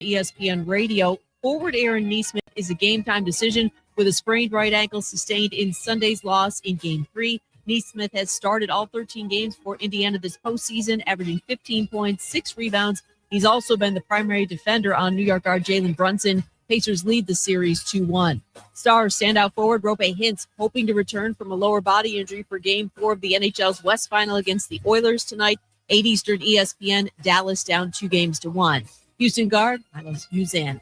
ESPN Radio. Forward Aaron Neesmith is a game-time decision with a sprained right ankle sustained in Sunday's loss in Game 3. Neesmith has started all 13 games for Indiana this postseason, averaging 15 points, 6 rebounds. He's also been the primary defender on New York guard Jalen Brunson. Pacers lead the series 2-1. Stars standout forward Rope Hintz hoping to return from a lower body injury for Game 4 of the NHL's West Final against the Oilers tonight. 8 Eastern ESPN, Dallas down 2-1. Houston guard Milos Uzan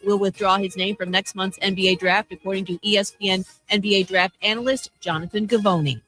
will withdraw his name from next month's NBA draft, according to ESPN NBA draft analyst Jonathan Gavoni.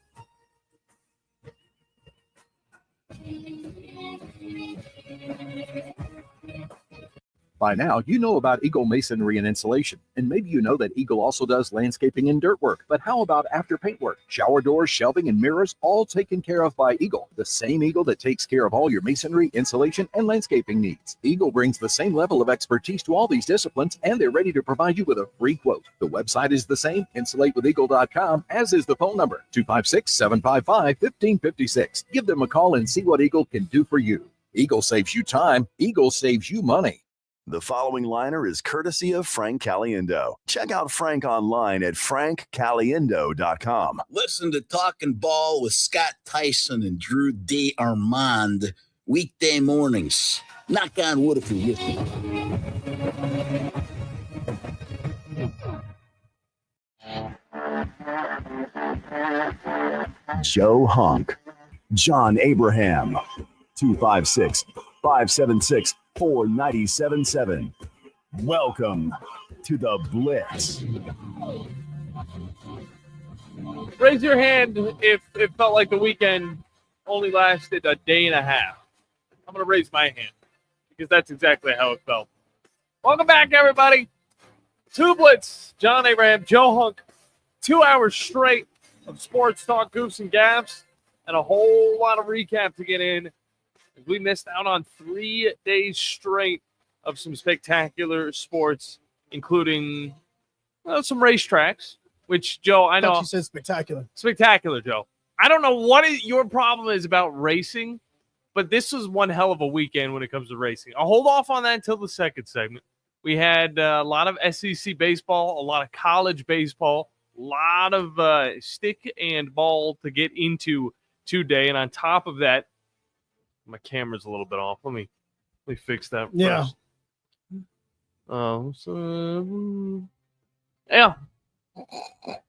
By now, you know about Eagle Masonry and Insulation, and maybe you know that Eagle also does landscaping and dirt work. But how about after paint work? Shower doors, shelving, and mirrors, all taken care of by Eagle, the same Eagle that takes care of all your masonry, insulation, and landscaping needs. Eagle brings the same level of expertise to all these disciplines, and they're ready to provide you with a free quote. The website is the same, insulatewitheagle.com, as is the phone number, 256-755-1556. Give them a call and see what Eagle can do for you. Eagle saves you time. Eagle saves you money. The following liner is courtesy of Frank Caliendo. Check out Frank online at frankcaliendo.com. Listen to Talking Ball with Scott Tyson and Drew D. Armand weekday mornings. Knock on wood if you're listening. Joe Hunk, John Abraham, 256-576-4977. Welcome to the Blitz. Raise your hand if it felt like the weekend only lasted a day and a half. I'm going to raise my hand because that's exactly how it felt. Welcome back, everybody. Two Blitz, John Abraham, Joe Hunk. 2 hours straight of sports talk, goofs and gaffs, and a whole lot of recap to get in. We missed out on 3 days straight of some spectacular sports, including some racetracks, which, Joe, I know. You said spectacular. Spectacular, Joe. I don't know what your problem is about racing, but this was one hell of a weekend when it comes to racing. I'll hold off on that until the second segment. We had a lot of SEC baseball, a lot of college baseball, a lot of stick and ball to get into today. And on top of that, my camera's a little bit off. Let me fix that first. Yeah.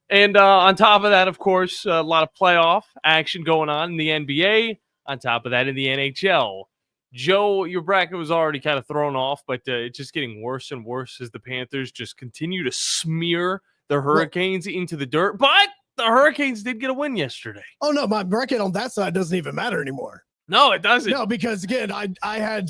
And on top of that, of course, a lot of playoff action going on in the NBA. On top of that, in the NHL. Joe, your bracket was already kind of thrown off, but it's just getting worse and worse as the Panthers just continue to smear the Hurricanes into the dirt. But the Hurricanes did get a win yesterday. Oh, no, my bracket on that side doesn't even matter anymore. No, it doesn't. No, because again, I had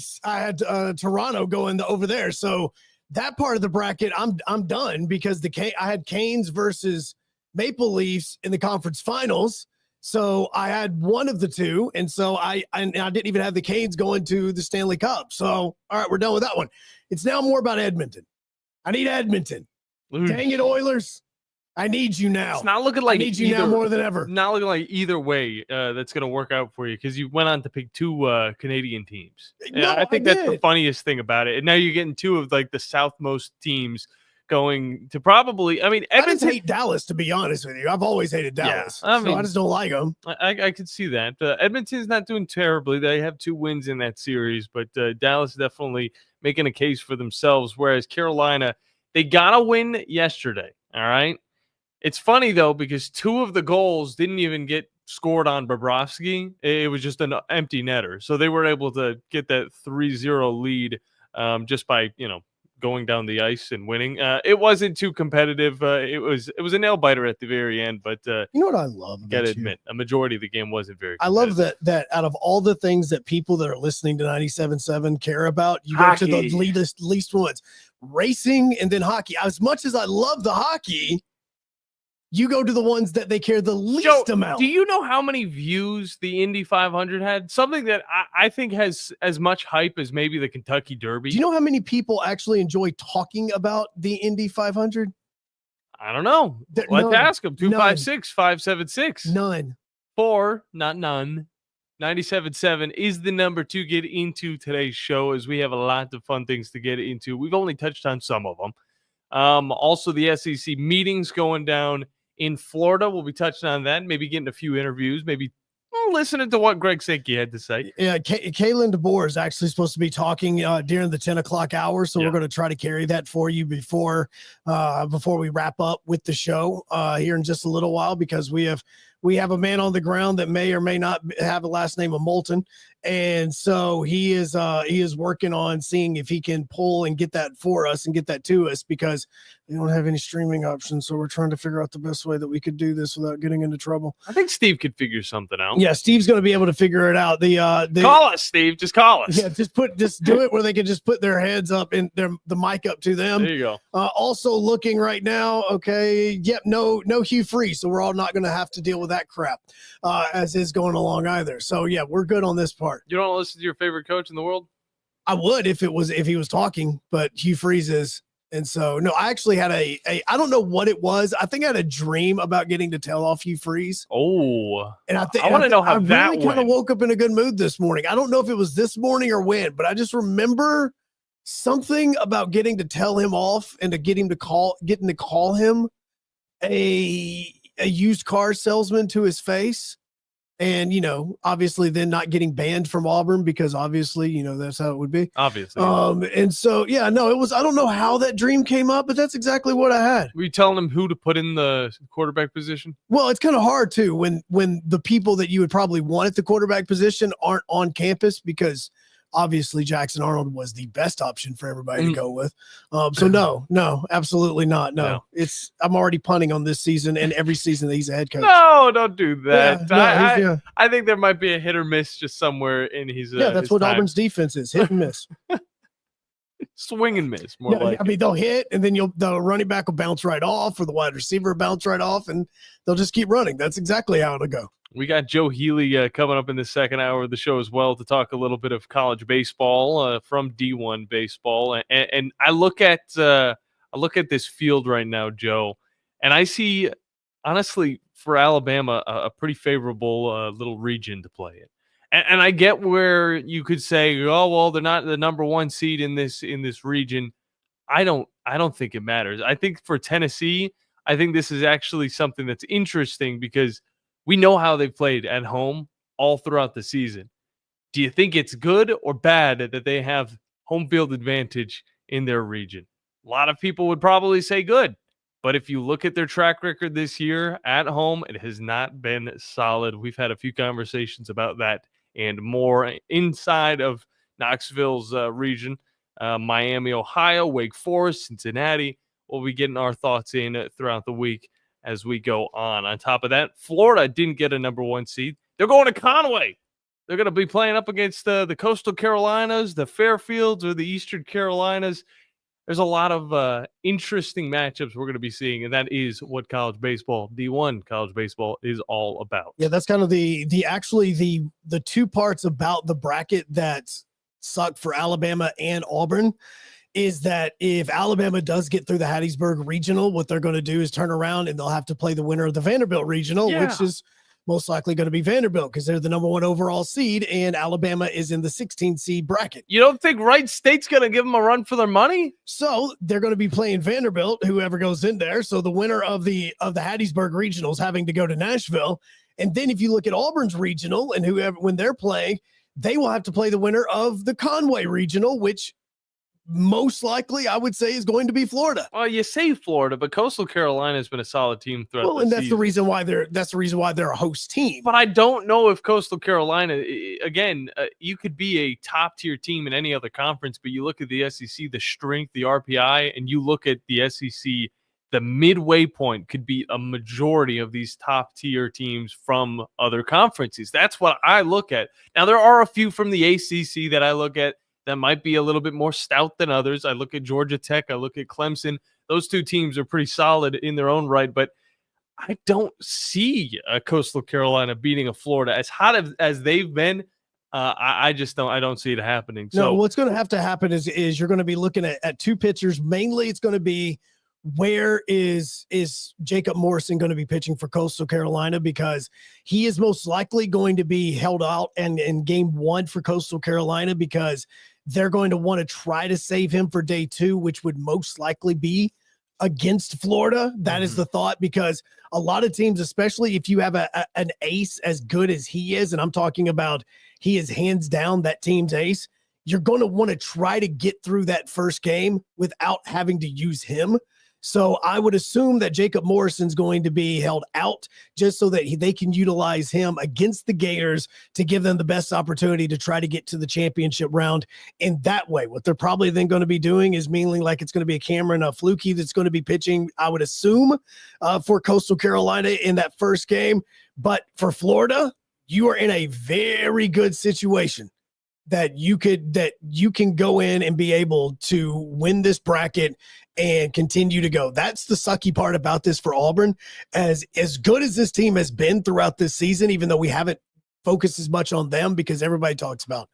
Toronto going over there, so that part of the bracket I'm done because I had Canes versus Maple Leafs in the conference finals, so I had one of the two, and so I didn't even have the Canes going to the Stanley Cup. So all right, we're done with that one. It's now more about Edmonton. I need Edmonton. Dang it, Oilers. I need you now. It's not looking like I need you now more than ever. Not looking like either way that's going to work out for you because you went on to pick 2 Canadian teams. No, I think that's the funniest thing about it. And now you're getting 2 of like the southmost teams going to probably. I mean, Edmonton. I just hate Dallas, to be honest with you. I've always hated Dallas. Yeah, I just don't like them. I could see that. Edmonton's not doing terribly. They have 2 wins in that series, but Dallas definitely making a case for themselves. Whereas Carolina, they got a win yesterday. All right. It's funny, though, because 2 of the goals didn't even get scored on Bobrovsky. It was just an empty netter. So they were able to get that 3-0 lead just by, going down the ice and winning. It wasn't too competitive. It was a nail-biter at the very end. But you know what I love about gotta admit, a majority of the game wasn't very competitive. I love that out of all the things that people that are listening to 97.7 care about, you go to the least ones. Racing and then hockey. As much as I love the hockey, you go to the ones that they care the least amount. Do you know how many views the Indy 500 had? Something that I think has as much hype as maybe the Kentucky Derby. Do you know how many people actually enjoy talking about the Indy 500? I don't know. Let's ask them. 256-576. None. 4, not none. 97.7 is the number to get into today's show, as we have a lot of fun things to get into. We've only touched on some of them. Also, the SEC meetings going down in Florida. We'll be touching on that, maybe getting a few interviews, maybe listening to what Greg Sankey had to say. Yeah, Kalen DeBoer is actually supposed to be talking during the 10 o'clock hour, so we're going to try to carry that for you before we wrap up with the show here in just a little while, because we have a man on the ground that may or may not have a last name of Moulton, and so he is working on seeing if he can pull and get that for us and get that to us, because we don't have any streaming options. So we're trying to figure out the best way that we could do this without getting into trouble. I think Steve could figure something out. Yeah, Steve's going to be able to figure it out. Call us, Steve. Just call us. Yeah, just do it where they can just put their heads up and the mic up to them. There you go. Also looking right now, okay, yep, no Hugh Freeze, so we're all not going to have to deal with that crap as is going along either. So yeah, we're good on this part. You don't listen to your favorite coach in the world? I would if he was talking, but Hugh Freeze is. And so, no, I actually had I don't know what it was. I think I had a dream about getting to tell off Hugh Freeze. Oh, and I want to know how I that really kind of woke up in a good mood this morning. I don't know if it was this morning or when, but I just remember something about getting to tell him off and to getting to call him a used car salesman to his face. And, obviously then not getting banned from Auburn, because obviously, that's how it would be. Obviously. And so, yeah, no, it was, I don't know how that dream came up, but that's exactly what I had. Were you telling him who to put in the quarterback position? Well, it's kind of hard too, when the people that you would probably want at the quarterback position aren't on campus, because obviously Jackson Arnold was the best option for everybody to go with. So no, absolutely not. No, I'm already punting on this season and every season that he's a head coach. No, don't do that. Yeah, I think there might be a hit or miss just somewhere in his. That's what time. Auburn's defense is: hit and miss. Swing and miss, more like. I mean, they'll hit, and then the running back will bounce right off, or the wide receiver will bounce right off, and they'll just keep running. That's exactly how it'll go. We got Joe Healy coming up in the second hour of the show as well to talk a little bit of college baseball from D1 baseball. And I look at this field right now, Joe, and I see, honestly, for Alabama, a pretty favorable little region to play in. And I get where you could say, oh, well, they're not the number one seed in this region. I don't think it matters. I think for Tennessee, I think this is actually something that's interesting, because we know how they've played at home all throughout the season. Do you think it's good or bad that they have home field advantage in their region? A lot of people would probably say good. But if you look at their track record this year at home, it has not been solid. We've had a few conversations about that and more inside of Knoxville's region. Miami, Ohio, Wake Forest, Cincinnati. We'll be getting our thoughts in throughout the week as we go on. On top of that, Florida didn't get a number one seed. They're going to Conway. They're going to be playing up against the Coastal Carolinas, the Fairfields, or the Eastern Carolinas. There's a lot of interesting matchups we're going to be seeing, and that is what college baseball, D1 college baseball, is all about. Yeah, that's kind of the two parts about the bracket that suck for Alabama and Auburn. Is that if Alabama does get through the Hattiesburg Regional, what they're going to do is turn around and they'll have to play the winner of the Vanderbilt Regional, which is most likely going to be Vanderbilt, because they're the number one overall seed and Alabama is in the 16 seed bracket. You don't think Wright State's going to give them a run for their money? So they're going to be playing Vanderbilt, whoever goes in there. So the winner of the Hattiesburg Regional is having to go to Nashville. And then if you look at Auburn's regional and when they're playing, they will have to play the winner of the Conway Regional, which most likely, I would say, is going to be Florida. Well, you say Florida, but Coastal Carolina has been a solid team throughout the and that's season. the reason why they're a host team. But I don't know if Coastal Carolina, again, you could be a top tier team in any other conference, but you look at the SEC, the strength, the RPI, and you look at the SEC, the midway point could be a majority of these top tier teams from other conferences. That's what I look at. Now, there are a few from the ACC that I look at that might be a little bit more stout than others. I look at Georgia Tech. I look at Clemson. Those two teams are pretty solid in their own right, but I don't see a Coastal Carolina beating a Florida as hot as they've been. I just don't. I don't see it happening. So what's going to have to happen is you're going to be looking at two pitchers. Mainly, it's going to be where is Jacob Morrison going to be pitching for Coastal Carolina, because he is most likely going to be held out and in game 1 for Coastal Carolina, because they're going to want to try to save him for day 2, which would most likely be against Florida. That is the thought, because a lot of teams, especially if you have an ace as good as he is, and I'm talking about he is hands down that team's ace, you're going to want to try to get through that first game without having to use him. So I would assume that Jacob Morrison's going to be held out just so that they can utilize him against the Gators to give them the best opportunity to try to get to the championship round in that way. What they're probably then going to be doing is mainly like it's going to be a Cameron Flukie that's going to be pitching, I would assume, for Coastal Carolina in that first game. But for Florida, you are in a very good situation that you can go in and be able to win this bracket and continue to go. That's the sucky part about this for Auburn. As good as this team has been throughout this season, even though we haven't focused as much on them because everybody talks about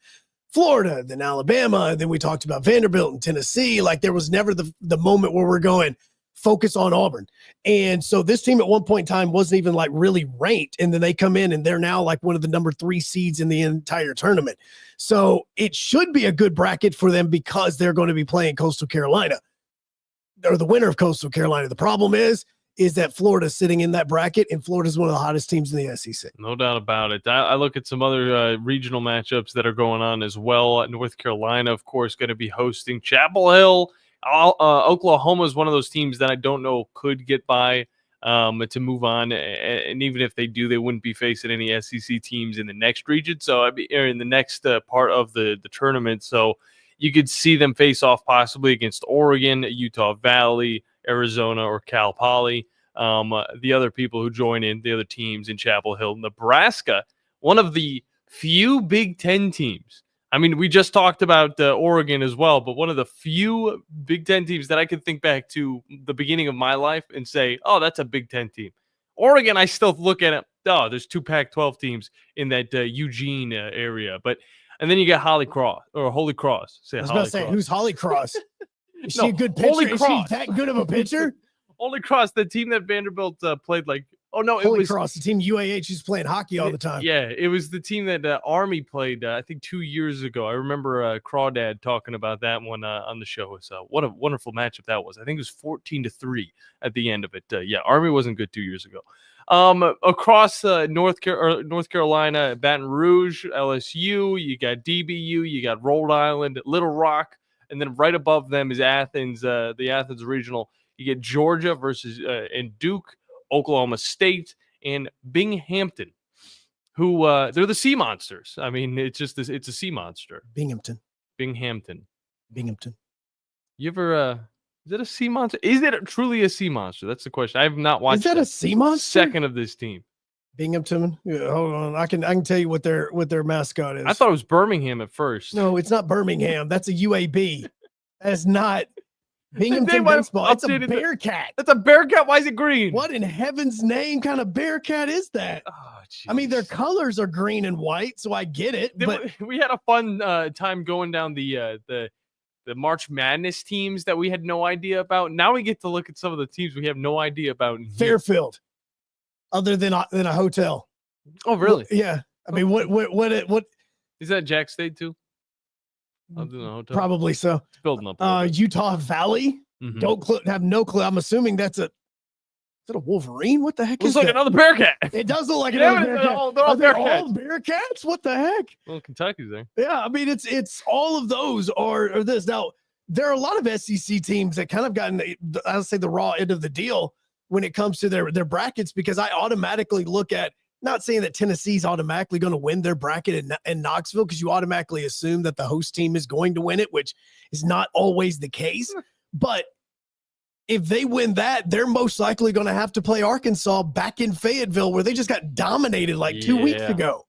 Florida, then Alabama, and then we talked about Vanderbilt and Tennessee. Like there was never the moment where we're going, focus on Auburn. And so this team at one point in time wasn't even like really ranked. And then they come in and they're now like one of the number 3 seeds in the entire tournament. So it should be a good bracket for them because they're going to be playing Coastal Carolina, or the winner of Coastal Carolina. The problem is that Florida's sitting in that bracket, and Florida's one of the hottest teams in the SEC. No doubt about it. I look at some other regional matchups that are going on as well. North Carolina, of course, going to be hosting Chapel Hill. Oklahoma is one of those teams that I don't know could get by to move on, and even if they do, they wouldn't be facing any SEC teams in the next region. So in the next part of the tournament. So you could see them face off possibly against Oregon, Utah Valley, Arizona, or Cal Poly. The other people who join in, the other teams in Chapel Hill, Nebraska, one of the few Big Ten teams. I mean, we just talked about Oregon as well, but one of the few Big Ten teams that I can think back to the beginning of my life and say, oh, that's a Big Ten team. Oregon, I still look at it, oh, there's 2 Pac-12 teams in that Eugene area. And then you got Holy Cross. I was going to say, who's Holy Cross? Is she a good pitcher? Holy Cross. Is she that good of a pitcher? Holy Cross, the team that Vanderbilt played like, Holy Cross, the team UAH is playing hockey all the time. Yeah, it was the team that Army played, I think 2 years ago. I remember Crawdad talking about that one on the show. So what a wonderful matchup that was. I think it was 14-3 at the end of it. Yeah, Army wasn't good 2 years ago. Across North Carolina, Baton Rouge, LSU, you got DBU, you got Rhode Island, Little Rock, and then right above them is Athens, the Athens Regional. You get Georgia versus and Duke, Oklahoma State, and Binghamton, who they're the Sea Monsters. I mean, it's a sea monster. Binghamton. You ever is it a sea monster? Is it truly a sea monster? That's the question. I have not watched. Is that a sea monster? Second of this team. Binghamton. Yeah, hold on. I can tell you what their mascot is. I thought it was Birmingham at first. No, it's not Birmingham. That's a UAB. That's not Binghamton baseball. It's a Bearcat. That's a Bearcat. Why is it green? What in heaven's name kind of Bearcat is that? Oh, geez. I mean, their colors are green and white, so I get it. But we had a fun time going down the March Madness teams that we had no idea about. Now we get to look at some of the teams we have no idea about. Fairfield, other than a hotel. Oh, really? Yeah. I mean, what is that? Jack State too? Other than a hotel? Probably so. It's building up. Utah Valley. Mm-hmm. Have no clue. I'm assuming that's a Wolverine? What the heck is that? Looks like another Bearcat. It does look like another Bearcat. They're all Bearcats. All Bearcats? What the heck? Well, Kentucky's there. Yeah, I mean, it's all of those are this. Now, there are a lot of SEC teams that kind of gotten, I'll say, the raw end of the deal when it comes to their brackets, because I automatically look at, not saying that Tennessee's automatically going to win their bracket in Knoxville, because you automatically assume that the host team is going to win it, which is not always the case. But if they win that, they're most likely going to have to play Arkansas back in Fayetteville, where they just got dominated like 2 weeks ago.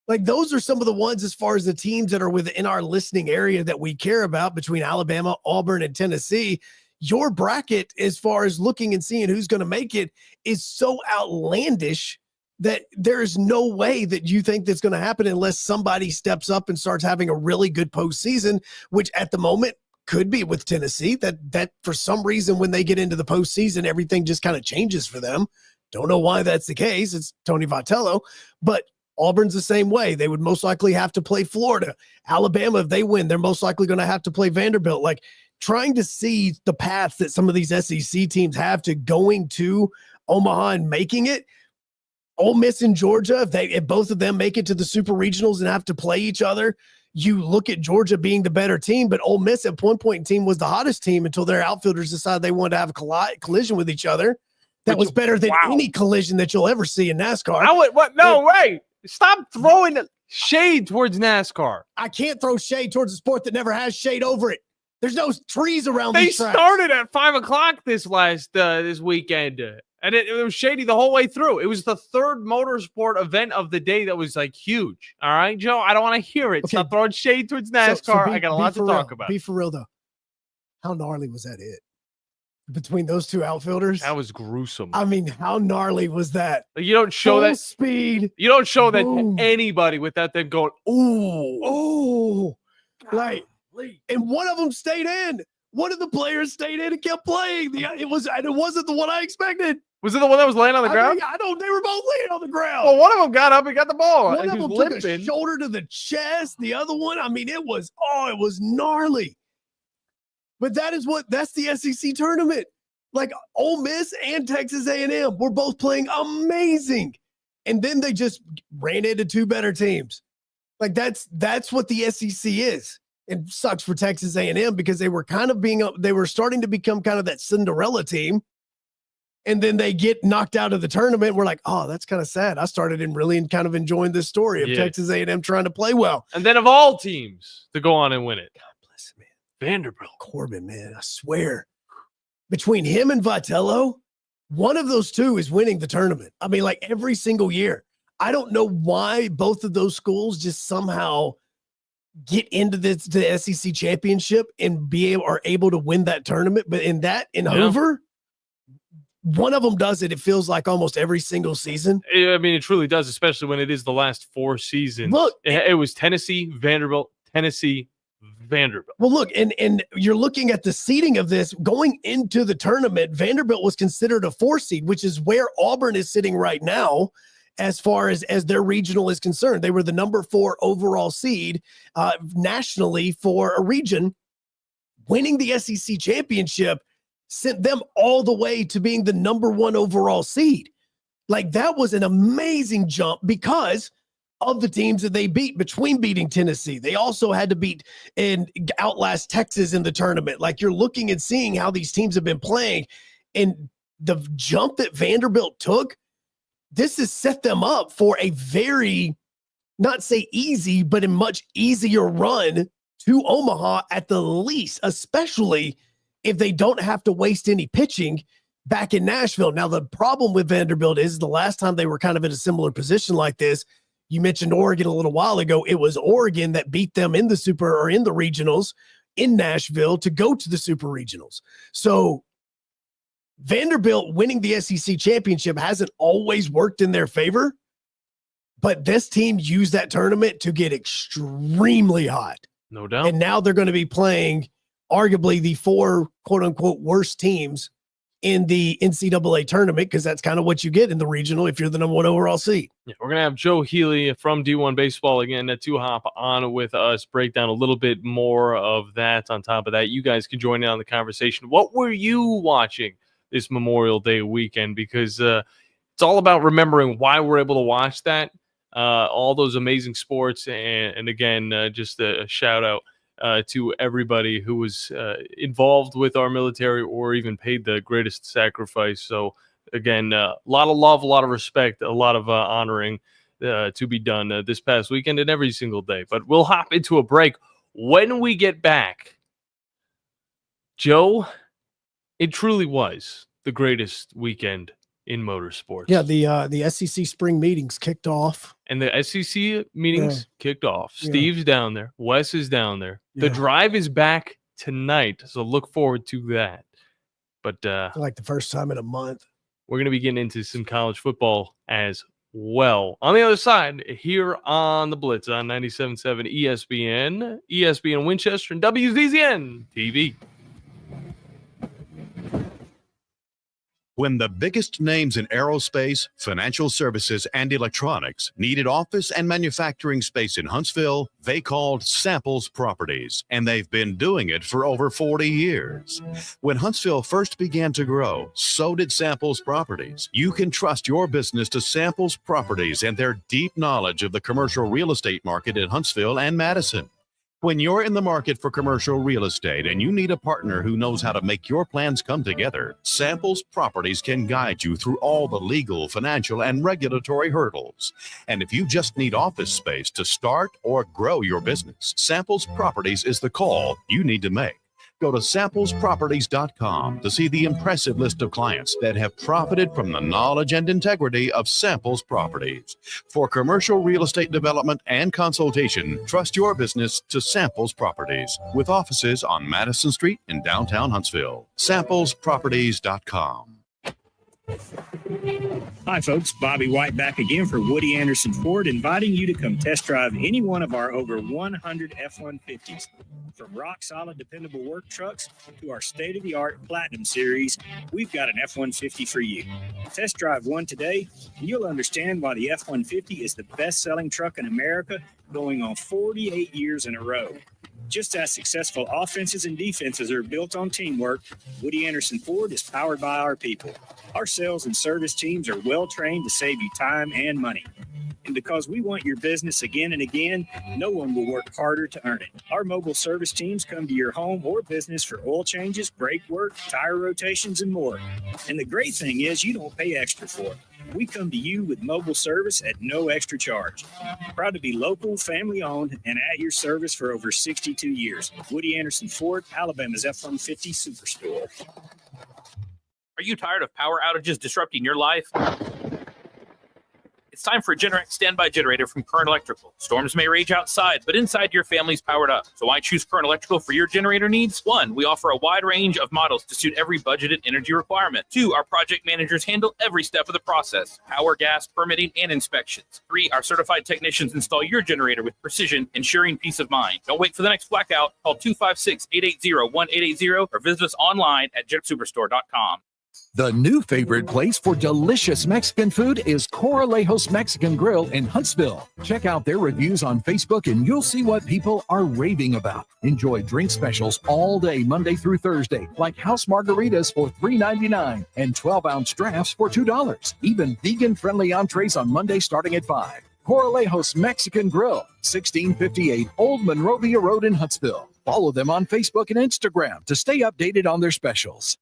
Like, those are some of the ones, as far as the teams that are within our listening area that we care about, between Alabama, Auburn, and Tennessee. Your bracket, as far as looking and seeing who's going to make it, is so outlandish that there is no way that you think that's going to happen unless somebody steps up and starts having a really good postseason, which at the moment could be with Tennessee, that for some reason when they get into the postseason, everything just kind of changes for them. Don't know why that's the case. It's Tony Vitello, but Auburn's the same way. They would most likely have to play Florida. Alabama, if they win, they're most likely going to have to play Vanderbilt. Like, trying to see the path that some of these SEC teams have to going to Omaha and making it. Ole Miss and Georgia, if both of them make it to the super regionals and have to play each other, you look at Georgia being the better team, but Ole Miss at one point in team was the hottest team until their outfielders decided they wanted to have a collision with each other. That was better than any collision that you'll ever see in NASCAR. Wait. Stop throwing shade towards NASCAR. I can't throw shade towards a sport that never has shade over it. There's no trees around They these tracks. started at 5:00 this weekend, and it was shady the whole way through. It was the third motorsport event of the day that was like huge. All right, Joe, I don't want to hear it. Okay. Stop throwing shade towards NASCAR. I got a lot to talk about. Be for real though. How gnarly was that hit between those two outfielders? That was gruesome. I mean, how gnarly was that? You don't show Full that speed. You don't show that to anybody without them going, ooh, like. And one of them stayed in. One of the players stayed in and kept playing. It wasn't the one I expected. Was it the one that was laying on the ground? They were both laying on the ground. Well, one of them got up and got the ball. One of them took a shoulder to the chest. The other one, I mean, it was gnarly. But that's the SEC tournament. Like, Ole Miss and Texas A&M were both playing amazing. And then they just ran into two better teams. Like, that's what the SEC is. It sucks for Texas A&M because they were starting to become kind of that Cinderella team. And then they get knocked out of the tournament. We're like, oh, that's kind of sad. I started in really kind of enjoying this story of Texas A&M trying to play well. And then of all teams to go on and win it. God bless him, man. Vanderbilt. Corbin, man, I swear. Between him and Vitello, one of those two is winning the tournament. I mean, like, every single year. I don't know why both of those schools just somehow get into the SEC championship and are able to win that tournament. But in Hoover, one of them does it. It feels like almost every single season. I mean, it truly does, especially when it is the last 4 seasons. Look, it was Tennessee, Vanderbilt, Tennessee, Vanderbilt. Well, look, and you're looking at the seeding of this going into the tournament. Vanderbilt was considered a 4 seed, which is where Auburn is sitting right now. As far as their regional is concerned, they were the number 4 overall seed nationally for a region. Winning the SEC championship sent them all the way to being the number 1 overall seed. Like, that was an amazing jump because of the teams that they beat. Between beating Tennessee, they also had to beat and outlast Texas in the tournament. Like, you're looking and seeing how these teams have been playing, and the jump that Vanderbilt took. This has set them up for a very, not say easy, but a much easier run to Omaha at the least, especially if they don't have to waste any pitching back in Nashville. Now, the problem with Vanderbilt is the last time they were kind of in a similar position like this, you mentioned Oregon a little while ago. It was Oregon that beat them in the regionals in Nashville to go to the super regionals. So Vanderbilt winning the SEC championship hasn't always worked in their favor, but this team used that tournament to get extremely hot. No doubt. And now they're going to be playing arguably the 4 quote unquote worst teams in the NCAA tournament, because that's kind of what you get in the regional if you're the number 1 overall seed. Yeah, we're going to have Joe Healy from D1 Baseball again to hop on with us, break down a little bit more of that. On top of that, you guys can join in on the conversation. What were you watching this Memorial Day weekend? Because it's all about remembering why we're able to watch that, all those amazing sports. And again, just a shout out to everybody who was involved with our military or even paid the greatest sacrifice. So again, a lot of love, a lot of respect, a lot of honoring to be done this past weekend and every single day. But we'll hop into a break. When we get back, Joe, it truly was the greatest weekend in motorsports. Yeah, the SEC spring meetings kicked off. And the SEC meetings kicked off. Steve's down there. Wes is down there. Yeah. The drive is back tonight, so look forward to that. But like the first time in a month. We're going to be getting into some college football as well. On the other side, here on the Blitz on 97.7 ESPN, ESPN Winchester, and WZZN TV. When the biggest names in aerospace, financial services, and electronics needed office and manufacturing space in Huntsville, they called Samples Properties, and they've been doing it for over 40 years. When Huntsville first began to grow, so did Samples Properties. You can trust your business to Samples Properties and their deep knowledge of the commercial real estate market in Huntsville and Madison. When you're in the market for commercial real estate and you need a partner who knows how to make your plans come together, Samples Properties can guide you through all the legal, financial, and regulatory hurdles. And if you just need office space to start or grow your business, Samples Properties is the call you need to make. Go to samplesproperties.com to see the impressive list of clients that have profited from the knowledge and integrity of Samples Properties. For commercial real estate development and consultation, trust your business to Samples Properties, with offices on Madison Street in downtown Huntsville. Samplesproperties.com. Hi, folks. Bobby White back again for Woody Anderson Ford, inviting you to come test drive any one of our over 100 F-150s. From rock-solid, dependable work trucks to our state-of-the-art Platinum Series, we've got an F-150 for you. Test drive one today, and you'll understand why the F-150 is the best-selling truck in America, going on 48 years in a row. Just as successful offenses and defenses are built on teamwork, Woody Anderson Ford is powered by our people. Our sales and service teams are well-trained to save you time and money. And because we want your business again and again, no one will work harder to earn it. Our mobile service teams come to your home or business for oil changes, brake work, tire rotations, and more. And the great thing is you don't pay extra for it. We come to you with mobile service at no extra charge. Proud to be local, family-owned, and at your service for over 62 years. Woody Anderson Ford, Alabama's F-150 Superstore. Are you tired of power outages disrupting your life? It's time for a Generac standby generator from Current Electrical. Storms may rage outside, but inside your family's powered up. So why choose Current Electrical for your generator needs? 1, we offer a wide range of models to suit every budgeted energy requirement. 2, our project managers handle every step of the process: power, gas, permitting, and inspections. 3, our certified technicians install your generator with precision, ensuring peace of mind. Don't wait for the next blackout. Call 256-880-1880 or visit us online at jetsuperstore.com. The new favorite place for delicious Mexican food is Coralejos Mexican Grill in Huntsville. Check out their reviews on Facebook and you'll see what people are raving about. Enjoy drink specials all day, Monday through Thursday, like house margaritas for $3.99 and 12-ounce drafts for $2. Even vegan-friendly entrees on Monday starting at $5. Coralejos Mexican Grill, 1658 Old Monrovia Road in Huntsville. Follow them on Facebook and Instagram to stay updated on their specials.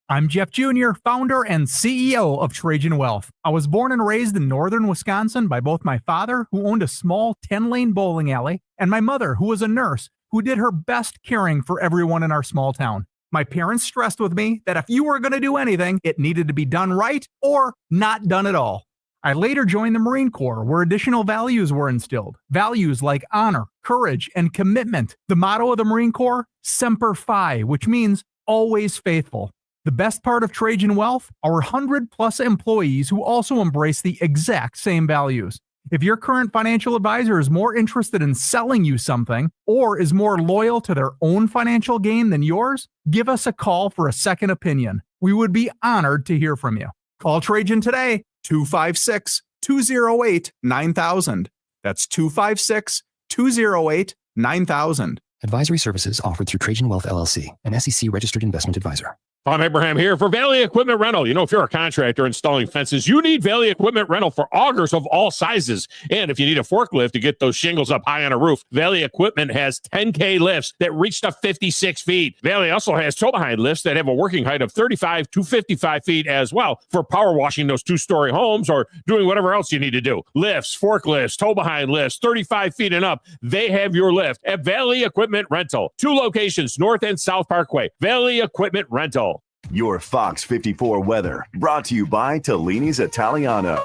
I'm Jeff Jr., founder and CEO of Trajan Wealth. I was born and raised in northern Wisconsin by both my father, who owned a small 10-lane bowling alley, and my mother, who was a nurse, who did her best caring for everyone in our small town. My parents stressed with me that if you were going to do anything, it needed to be done right or not done at all. I later joined the Marine Corps, where additional values were instilled. Values like honor, courage, and commitment. The motto of the Marine Corps, Semper Fi, which means always faithful. The best part of Trajan Wealth, our 100-plus employees who also embrace the exact same values. If your current financial advisor is more interested in selling you something or is more loyal to their own financial gain than yours, give us a call for a second opinion. We would be honored to hear from you. Call Trajan today, 256-208-9000. That's 256-208-9000. Advisory services offered through Trajan Wealth LLC, an SEC-registered investment advisor. Tom Abraham here for Valley Equipment Rental. You know, if you're a contractor installing fences, you need Valley Equipment Rental for augers of all sizes. And if you need a forklift to get those shingles up high on a roof, Valley Equipment has 10K lifts that reach to 56 feet. Valley also has tow-behind lifts that have a working height of 35 to 55 feet as well for power washing those two-story homes or doing whatever else you need to do. Lifts, forklifts, tow-behind lifts, 35 feet and up. They have your lift at Valley Equipment Rental. 2 locations, North and South Parkway. Valley Equipment Rental. Your Fox 54 weather brought to you by Tellini's Italiano.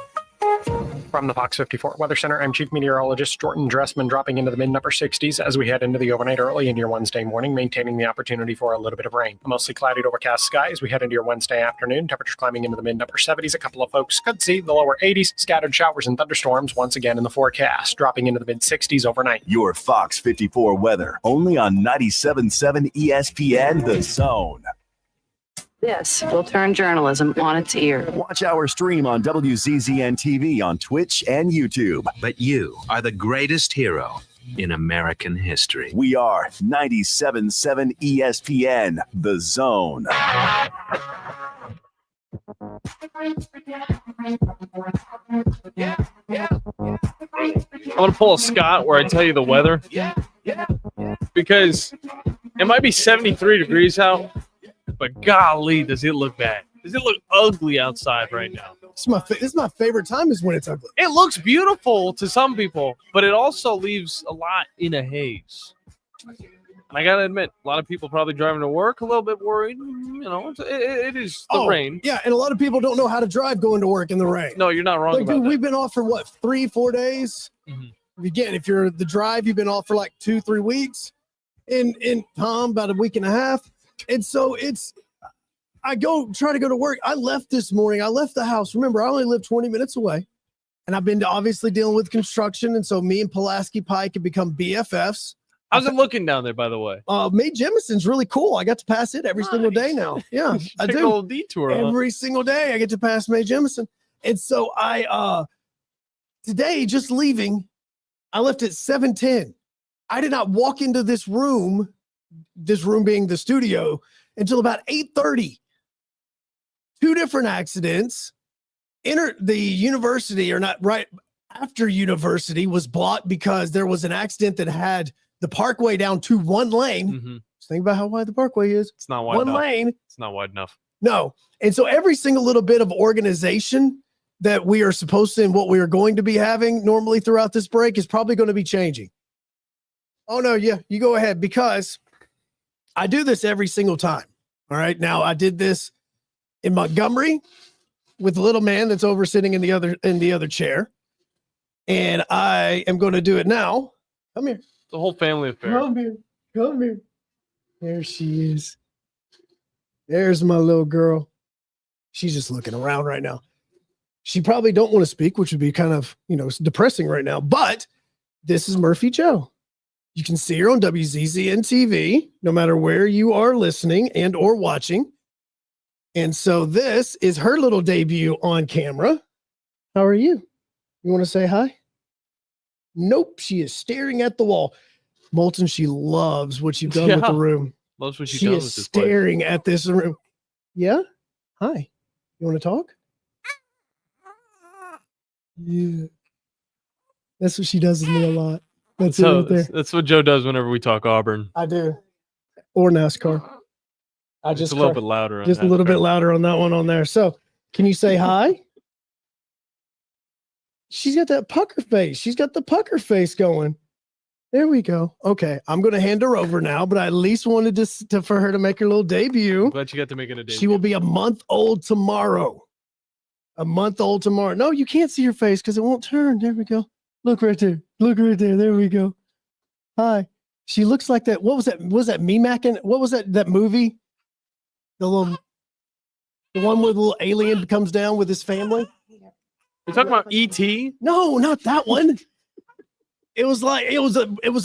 From the Fox 54 Weather Center, I'm Chief Meteorologist Jordan Dressman, dropping into the mid-upper 60s as we head into the overnight early into your Wednesday morning, maintaining the opportunity for a little bit of rain. A mostly cloudy to overcast sky as we head into your Wednesday afternoon. Temperatures climbing into the mid-upper 70s. A couple of folks could see the lower 80s. Scattered showers and thunderstorms once again in the forecast, dropping into the mid-60s overnight. Your Fox 54 weather, only on 97.7 ESPN The Zone. This will turn journalism on its ear. Watch our stream on WZZN TV on Twitch and YouTube. But you are the greatest hero in American history. We are 97.7 ESPN The Zone. I'm going to pull a Scott where I tell you the weather. Because it might be 73 degrees out, but golly, does it look bad. Does it look ugly outside right now? This is my favorite time is when it's ugly. It looks beautiful to some people, but it also leaves a lot in a haze. And I got to admit, a lot of people probably driving to work a little bit worried. You know, it is the rain. Yeah, and a lot of people don't know how to drive going to work in the rain. No, you're not wrong Like, about dude, that. we've been off for what, 3-4 days? Mm-hmm. Again, if you're the drive, you've been off for like 2-3 weeks. In Tom, about a week and a half. And so I try to go to work. I left this morning. I left the house. Remember, I only live 20 minutes away. And I've been obviously dealing with construction. And so me and Pulaski Pike have become BFFs. How's it looking down there, by the way? Mae Jemison's really cool. I got to pass it every single day now. Yeah, I Take do. a little detour. Every single day I get to pass Mae Jemison. And so today, just leaving, I left at 7:10. I did not walk into this room being the studio, until about 8:30. 2 different accidents. The university, or not right after university, was blocked because there was an accident that had the parkway down to one lane. Mm-hmm. Just think about how wide the parkway is. It's not wide one enough. lane. It's not wide enough. No. And so every single little bit of organization that we are supposed to, and what we are going to be having normally throughout this break, is probably going to be changing. Oh, no, yeah, you go ahead, because I do this every single time. All right. Now, I did this in Montgomery with the little man that's over sitting in the other chair. And I am going to do it now. Come here. The whole family affair. Come here. Come here. There she is. There's my little girl. She's just looking around right now. She probably don't want to speak, which would be kind of, depressing right now. But this is Murphy Joe. You can see her on WZZN TV, no matter where you are listening and or watching. And so this is her little debut on camera. How are you? You want to say hi? Nope. She is staring at the wall. Moulton, she loves what you've done with the room. Loves what She does is with this place. staring at this room. Yeah? Hi. You want to talk? Yeah. That's what she does with me a lot. That's it right there. That's what Joe does whenever we talk Auburn. I do. Or NASCAR. I Just a little bit louder. On Just a little bit louder on that one on there. So, can you say hi? She's got that pucker face. She's got the pucker face going. There we go. Okay, I'm going to hand her over now, but I at least wanted for her to make her little debut. Glad you got to make it a debut. She will be a month old tomorrow. A month old tomorrow. No, you can't see her face because it won't turn. There we go. Look right there. Look right there. There we go. Hi. She looks like that. What was that? Was that Meemac? What was that movie? The one where the little alien comes down with his family. You're talking about E.T.? No, not that one. It was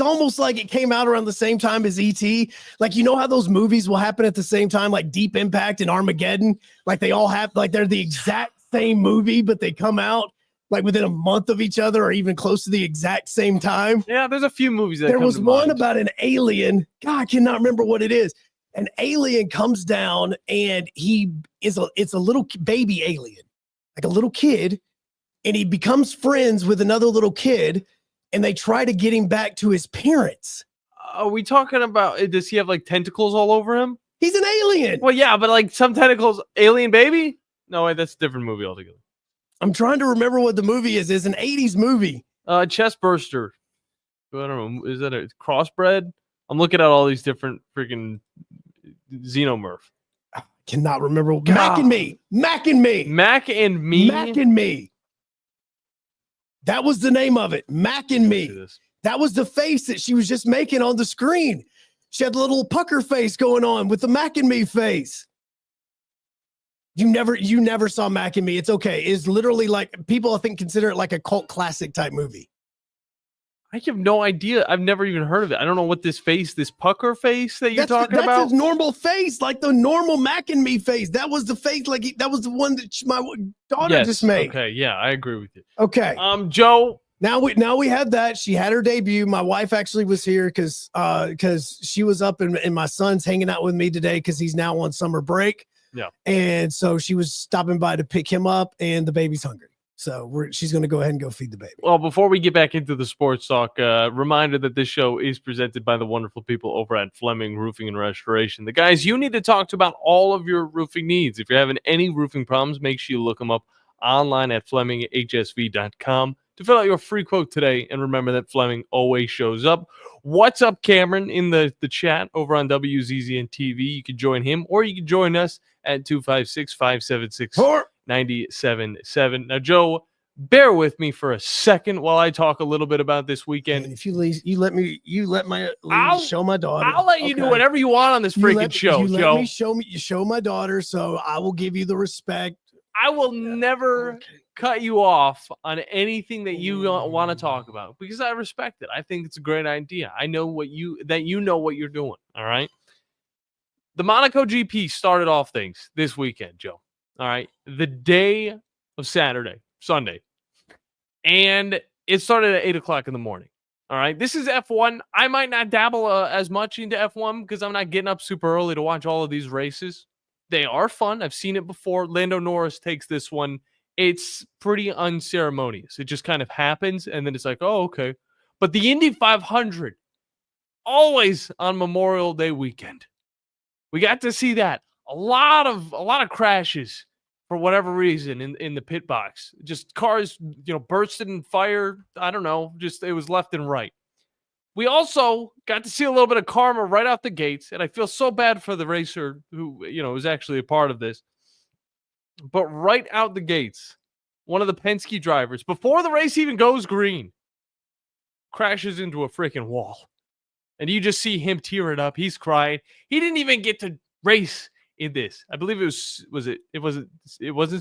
almost like it came out around the same time as E.T. Like, you know how those movies will happen at the same time, like Deep Impact and Armageddon? Like they all have, like they're the exact same movie, but they come out like within a month of each other or even close to the exact same time. Yeah, there's a few movies that there come was to one mind. about an alien. God, I cannot remember what it is. An alien comes down and it's a little baby alien, like a little kid, and he becomes friends with another little kid, and they try to get him back to his parents. Are we talking about, does he have like tentacles all over him? He's an alien. Well, yeah, but like some tentacles, alien baby? No, wait, that's a different movie altogether. I'm trying to remember what the movie is. It's an 80s movie. Chest burster. I don't know. Is that a crossbred? I'm looking at all these different freaking Xenomorph. Cannot remember. Mac and me. Mac and me. Mac and me. Mac and me. That was the name of it. Mac and Me. That was the face that she was just making on the screen. She had a little pucker face going on with the Mac and Me face. You never saw Mac and Me. It's okay. It's literally like people I think consider it like a cult classic type movie. I have no idea. I've never even heard of it. I don't know what this pucker face that you're talking about. That's his normal face, like the normal Mac and Me face. That was the face, that was the one that my daughter just made. Okay, yeah, I agree with you. Okay, Joe. Now we had that. She had her debut. My wife actually was here because she was up and my son's hanging out with me today because he's now on summer break. Yeah, and so she was stopping by to pick him up, and the baby's hungry. So she's going to go ahead and go feed the baby. Well, before we get back into the sports talk, reminder that this show is presented by the wonderful people over at Fleming Roofing and Restoration. The guys you need to talk to about all of your roofing needs. If you're having any roofing problems, make sure you look them up online at FlemingHSV.com to fill out your free quote today. And remember that Fleming always shows up. What's up, Cameron, in the chat over on WZZN TV? You can join him or you can join us at 256-576-977. Now, Joe, bear with me for a second while I talk a little bit about this weekend. And if you let my show my daughter. I'll let you do whatever you want on this freaking show, Joe. Let me show my daughter, so I will give you the respect. I will never cut you off on anything that you want to talk about because I respect it. I think it's a great idea. I know what you know what you're doing. All right. The Monaco GP started off things this weekend, Joe. All right. The day of Sunday. And it started at 8:00 in the morning. All right. This is F1. I might not dabble as much into F1 because I'm not getting up super early to watch all of these races. They are fun. I've seen it before. Lando Norris takes this one. It's pretty unceremonious. It just kind of happens. And then it's like, oh, okay. But the Indy 500, always on Memorial Day weekend. We got to see that. A lot of crashes for whatever reason in the pit box. Just cars, bursted in fire. I don't know. Just it was left and right. We also got to see a little bit of karma right out the gates, and I feel so bad for the racer who, was actually a part of this. But right out the gates, one of the Penske drivers, before the race even goes green, crashes into a freaking wall. And you just see him tear it up. He's crying. He didn't even get to race in this. I believe it wasn't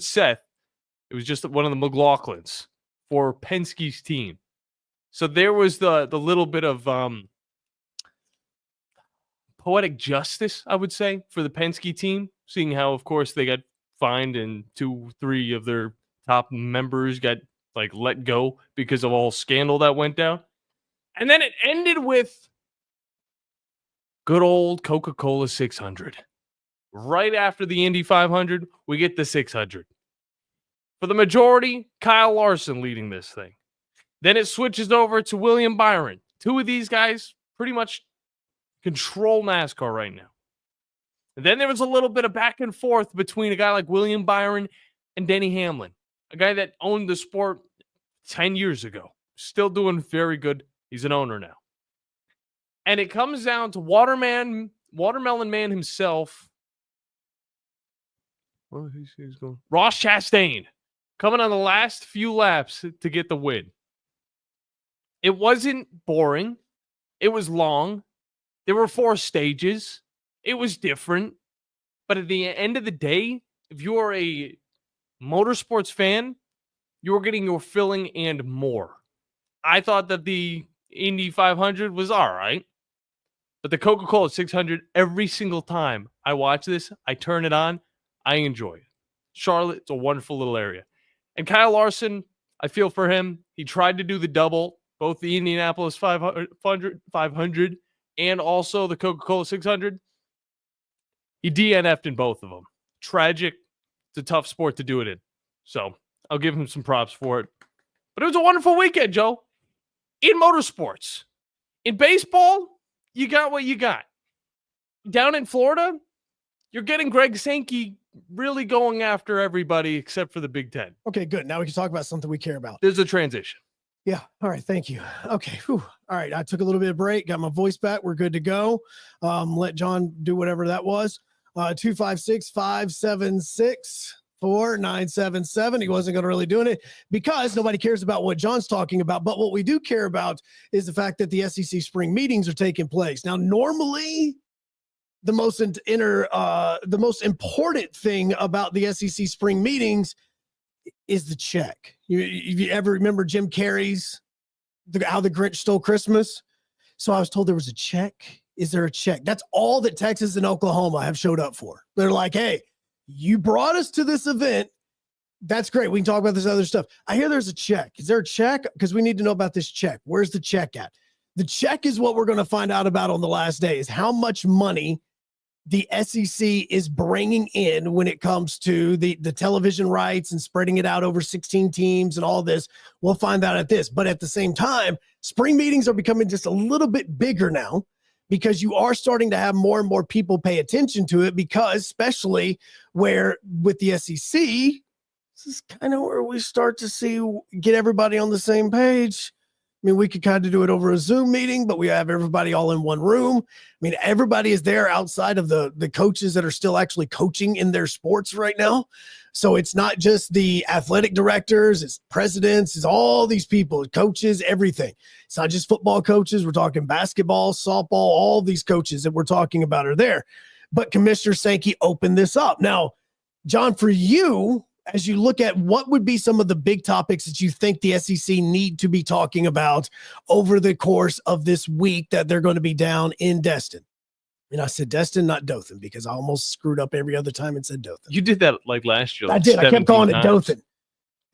Seth. It was just one of the McLaughlins for Penske's team. So there was the little bit of poetic justice, I would say, for the Penske team, seeing how, of course, they got fined and 2-3 of their top members got let go because of all scandal that went down. And then it ended with good old Coca-Cola 600. Right after the Indy 500, we get the 600. For the majority, Kyle Larson leading this thing. Then it switches over to William Byron. Two of these guys pretty much control NASCAR right now. And then there was a little bit of back and forth between a guy like William Byron and Denny Hamlin, a guy that owned the sport 10 years ago. Still doing very good. He's an owner now. And it comes down to Watermelon Man himself. Well, he's going. Ross Chastain coming on the last few laps to get the win. It wasn't boring. It was long. There were 4 stages. It was different. But at the end of the day, if you are a motorsports fan, you're getting your filling and more. I thought that the Indy 500 was all right. But the Coca-Cola 600, every single time I watch this, I turn it on, I enjoy it. Charlotte's a wonderful little area. And Kyle Larson, I feel for him. He tried to do the double, both the Indianapolis 500 and also the Coca-Cola 600. He DNF'd in both of them. Tragic. It's a tough sport to do it in. So I'll give him some props for it. But it was a wonderful weekend, Joe. In motorsports. In baseball, you got what you got. Down in Florida, you're getting Greg Sankey really going after everybody except for the Big Ten. Okay, good. Now we can talk about something we care about. There's a transition. Yeah. All right. Thank you. Okay. Whew. All right. I took a little bit of break, got my voice back. We're good to go. Let John do whatever that was. 256-576 4977. He wasn't going to really doing it because nobody cares about what John's talking about. But what we do care about is the fact that the SEC spring meetings are taking place. Now, normally the most important thing about the SEC spring meetings is the check. You ever remember Jim Carrey's How the Grinch Stole Christmas? So I was told there was a check. Is there a check? That's all that Texas and Oklahoma have showed up for. They're like, hey, you brought us to this event. That's great. We can talk about this other stuff. I hear there's a check. Is there a check? Because we need to know about this check. Where's the check at? The check is what we're going to find out about on the last day, is how much money the SEC is bringing in when it comes to the television rights and spreading it out over 16 teams and all this. We'll find out at this. But at the same time, spring meetings are becoming just a little bit bigger now, because you are starting to have more and more people pay attention to it, because especially where with the SEC, this is kind of where we start to get everybody on the same page. I mean, we could kind of do it over a Zoom meeting, but we have everybody all in one room. I mean, everybody is there outside of the coaches that are still actually coaching in their sports right now. So it's not just the athletic directors, it's presidents, it's all these people, coaches, everything. It's not just football coaches. We're talking basketball, softball, all these coaches that we're talking about are there. But Commissioner Sankey opened this up. Now, John, for you, as you look at what would be some of the big topics that you think the SEC need to be talking about over the course of this week that they're going to be down in Destin. And I said Destin, not Dothan, because I almost screwed up every other time and said Dothan. You did that like last year. I did. I kept calling it Dothan.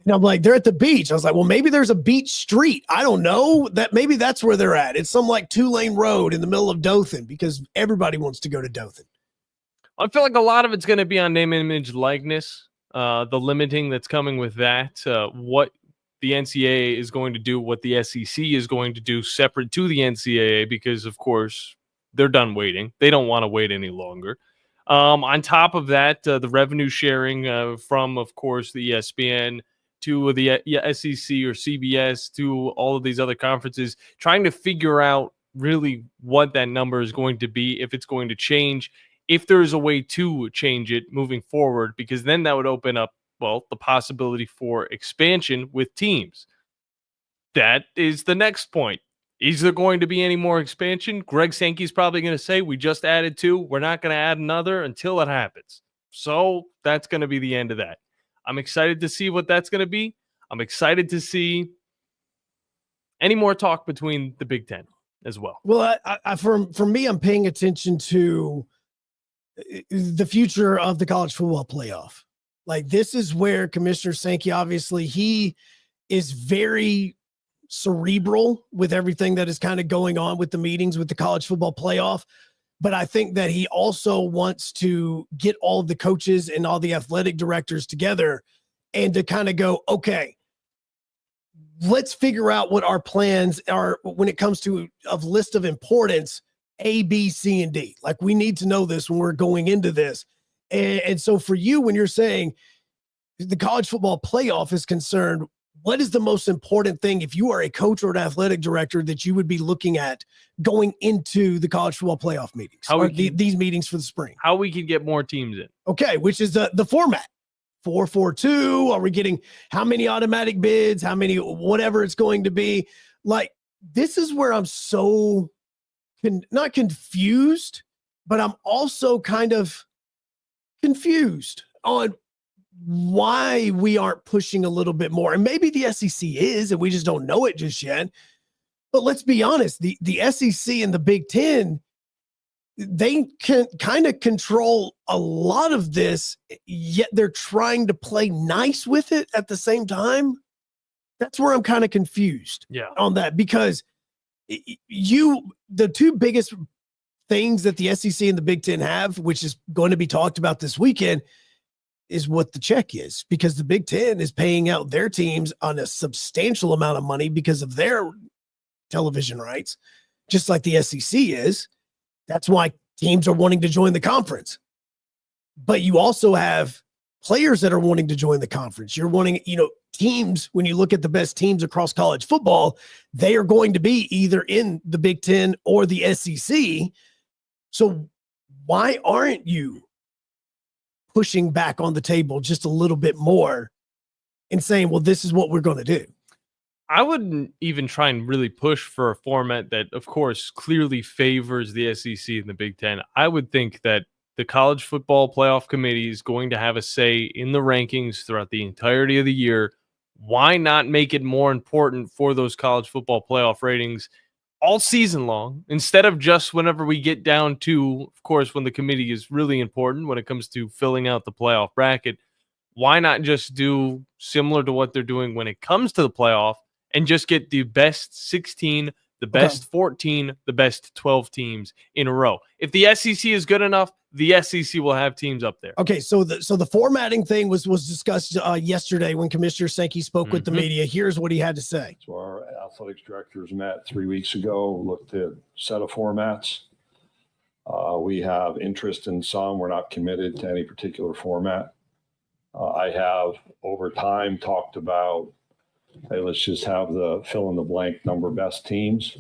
And I'm like, they're at the beach. I was like, well, maybe there's a beach street. I don't know. That maybe that's where they're at. It's some like 2-lane road in the middle of Dothan, because everybody wants to go to Dothan. I feel like a lot of it's going to be on name, image, likeness. The limiting that's coming with that, what the NCAA is going to do, what the SEC is going to do separate to the NCAA, because, of course, they're done waiting. They don't want to wait any longer. On top of that, the revenue sharing from, of course, the ESPN to the SEC or CBS to all of these other conferences, trying to figure out really what that number is going to be, if it's going to change, if there's a way to change it moving forward, because then that would open up, well, the possibility for expansion with teams. That is the next point. Is there going to be any more expansion? Greg Sankey's probably going to say, we just added 2. We're not going to add another until it happens. So that's going to be the end of that. I'm excited to see what that's going to be. I'm excited to see any more talk between the Big Ten as well. Well, for me, I'm paying attention to the future of the college football playoff. Like, this is where Commissioner Sankey, obviously, he is very cerebral with everything that is kind of going on with the meetings with the college football playoff. But I think that he also wants to get all of the coaches and all the athletic directors together and to kind of go, okay, let's figure out what our plans are when it comes to a list of importance, A, B, C, and D. Like, we need to know this when we're going into this. And so for you, when you're saying the college football playoff is concerned, what is the most important thing, if you are a coach or an athletic director, that you would be looking at going into the college football playoff meetings, these meetings for the spring? How we can get more teams in. Okay, which is the format. 4-4-2. Are we getting how many automatic bids? How many, whatever it's going to be? Like, this is where I'm so not confused, but I'm also kind of confused on why we aren't pushing a little bit more. And maybe the SEC is, and we just don't know it just yet. But let's be honest, the SEC and the Big Ten, they can kind of control a lot of this, yet they're trying to play nice with it at the same time. That's where I'm kind of confused on that, because the two biggest things that the SEC and the Big Ten have, which is going to be talked about this weekend, is what the check is, because the Big Ten is paying out their teams on a substantial amount of money because of their television rights, just like the SEC is. That's why teams are wanting to join the conference. But you also have players that are wanting to join the conference. You're wanting, teams, when you look at the best teams across college football, they are going to be either in the Big Ten or the SEC. So why aren't you pushing back on the table just a little bit more and saying, well, this is what we're going to do. I wouldn't even try and really push for a format that, of course, clearly favors the SEC and the Big Ten. I would think that the College Football Playoff Committee is going to have a say in the rankings throughout the entirety of the year. Why not make it more important for those college football playoff ratings all season long, instead of just whenever we get down to, of course, when the committee is really important when it comes to filling out the playoff bracket? Why not just do similar to what they're doing when it comes to the playoff and just get the best 16, the best 14, the best 12 teams in a row? If the SEC is good enough, the SEC will have teams up there. Okay, so the formatting thing was discussed yesterday when Commissioner Sankey spoke with the media. Here's what he had to say. So our athletics directors met 3 weeks ago, looked at a set of formats. We have interest in some. We're not committed to any particular format. I have, over time, talked about, hey, let's just have the fill-in-the-blank number best teams.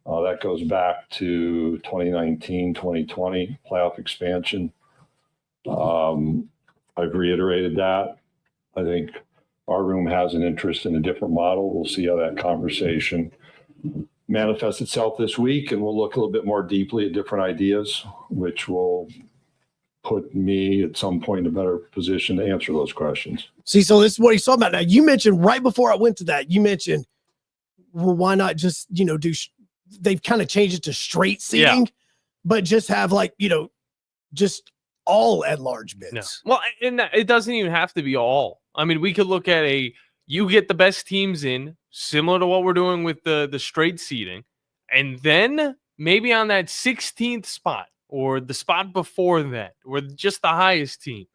That goes back to 2019, 2020 playoff expansion. I've reiterated that. I think our room has an interest in a different model. We'll see how that conversation manifests itself this week, and we'll look a little bit more deeply at different ideas, which will put me at some point in a better position to answer those questions. See, so this is what he's talking about now. You mentioned right before I went to that, you mentioned, well, why not just, they've kind of changed it to straight seating, but just have just all at large bids. No. Well, and it doesn't even have to be all. I mean, we could look at you get the best teams in, similar to what we're doing with the straight seating, and then maybe on that 16th spot or the spot before that, or just the highest team,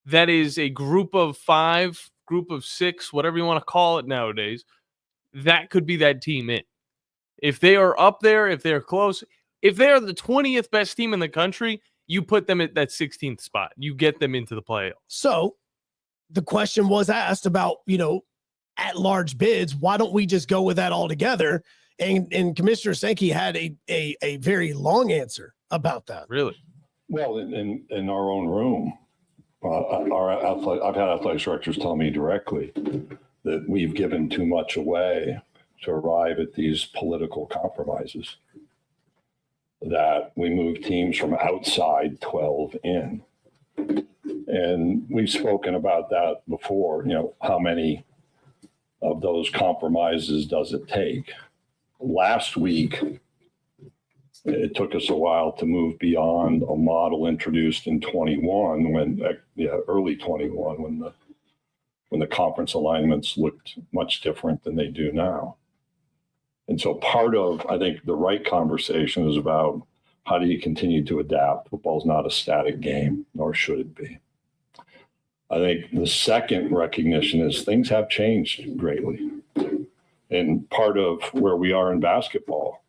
that is a group of 5, group of 6, whatever you want to call it nowadays, that could be that team in. If they are up there, if they're close, if they are the 20th best team in the country, you put them at that 16th spot. You get them into the playoffs. So the question was asked about, at large bids. Why don't we just go with that altogether? And Commissioner Sankey had a very long answer about that. Really? Well, in our own room, I've had athletics directors tell me directly that we've given too much away to arrive at these political compromises, that we move teams from outside 12 in. And we've spoken about that before. How many of those compromises does it take? Last week, it took us a while to move beyond a model introduced in 21, early 21, when the conference alignments looked much different than they do now. And so part of, I think, the right conversation is about how do you continue to adapt? Football's not a static game, nor should it be. I think the second recognition is things have changed greatly. And part of where we are in basketball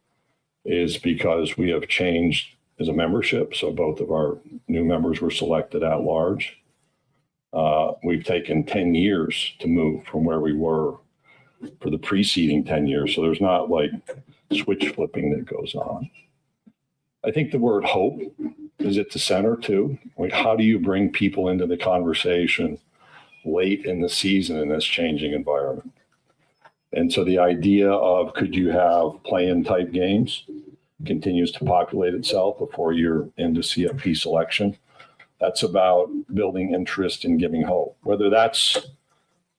is because we have changed as a membership. So both of our new members were selected at large. We've taken 10 years to move from where we were for the preceding 10 years. So there's not like switch flipping that goes on. I think the word hope is at the center too. Like, how do you bring people into the conversation late in the season in this changing environment? And so the idea of could you have play-in type games continues to populate itself before you're into CFP selection. That's about building interest and giving hope. Whether that's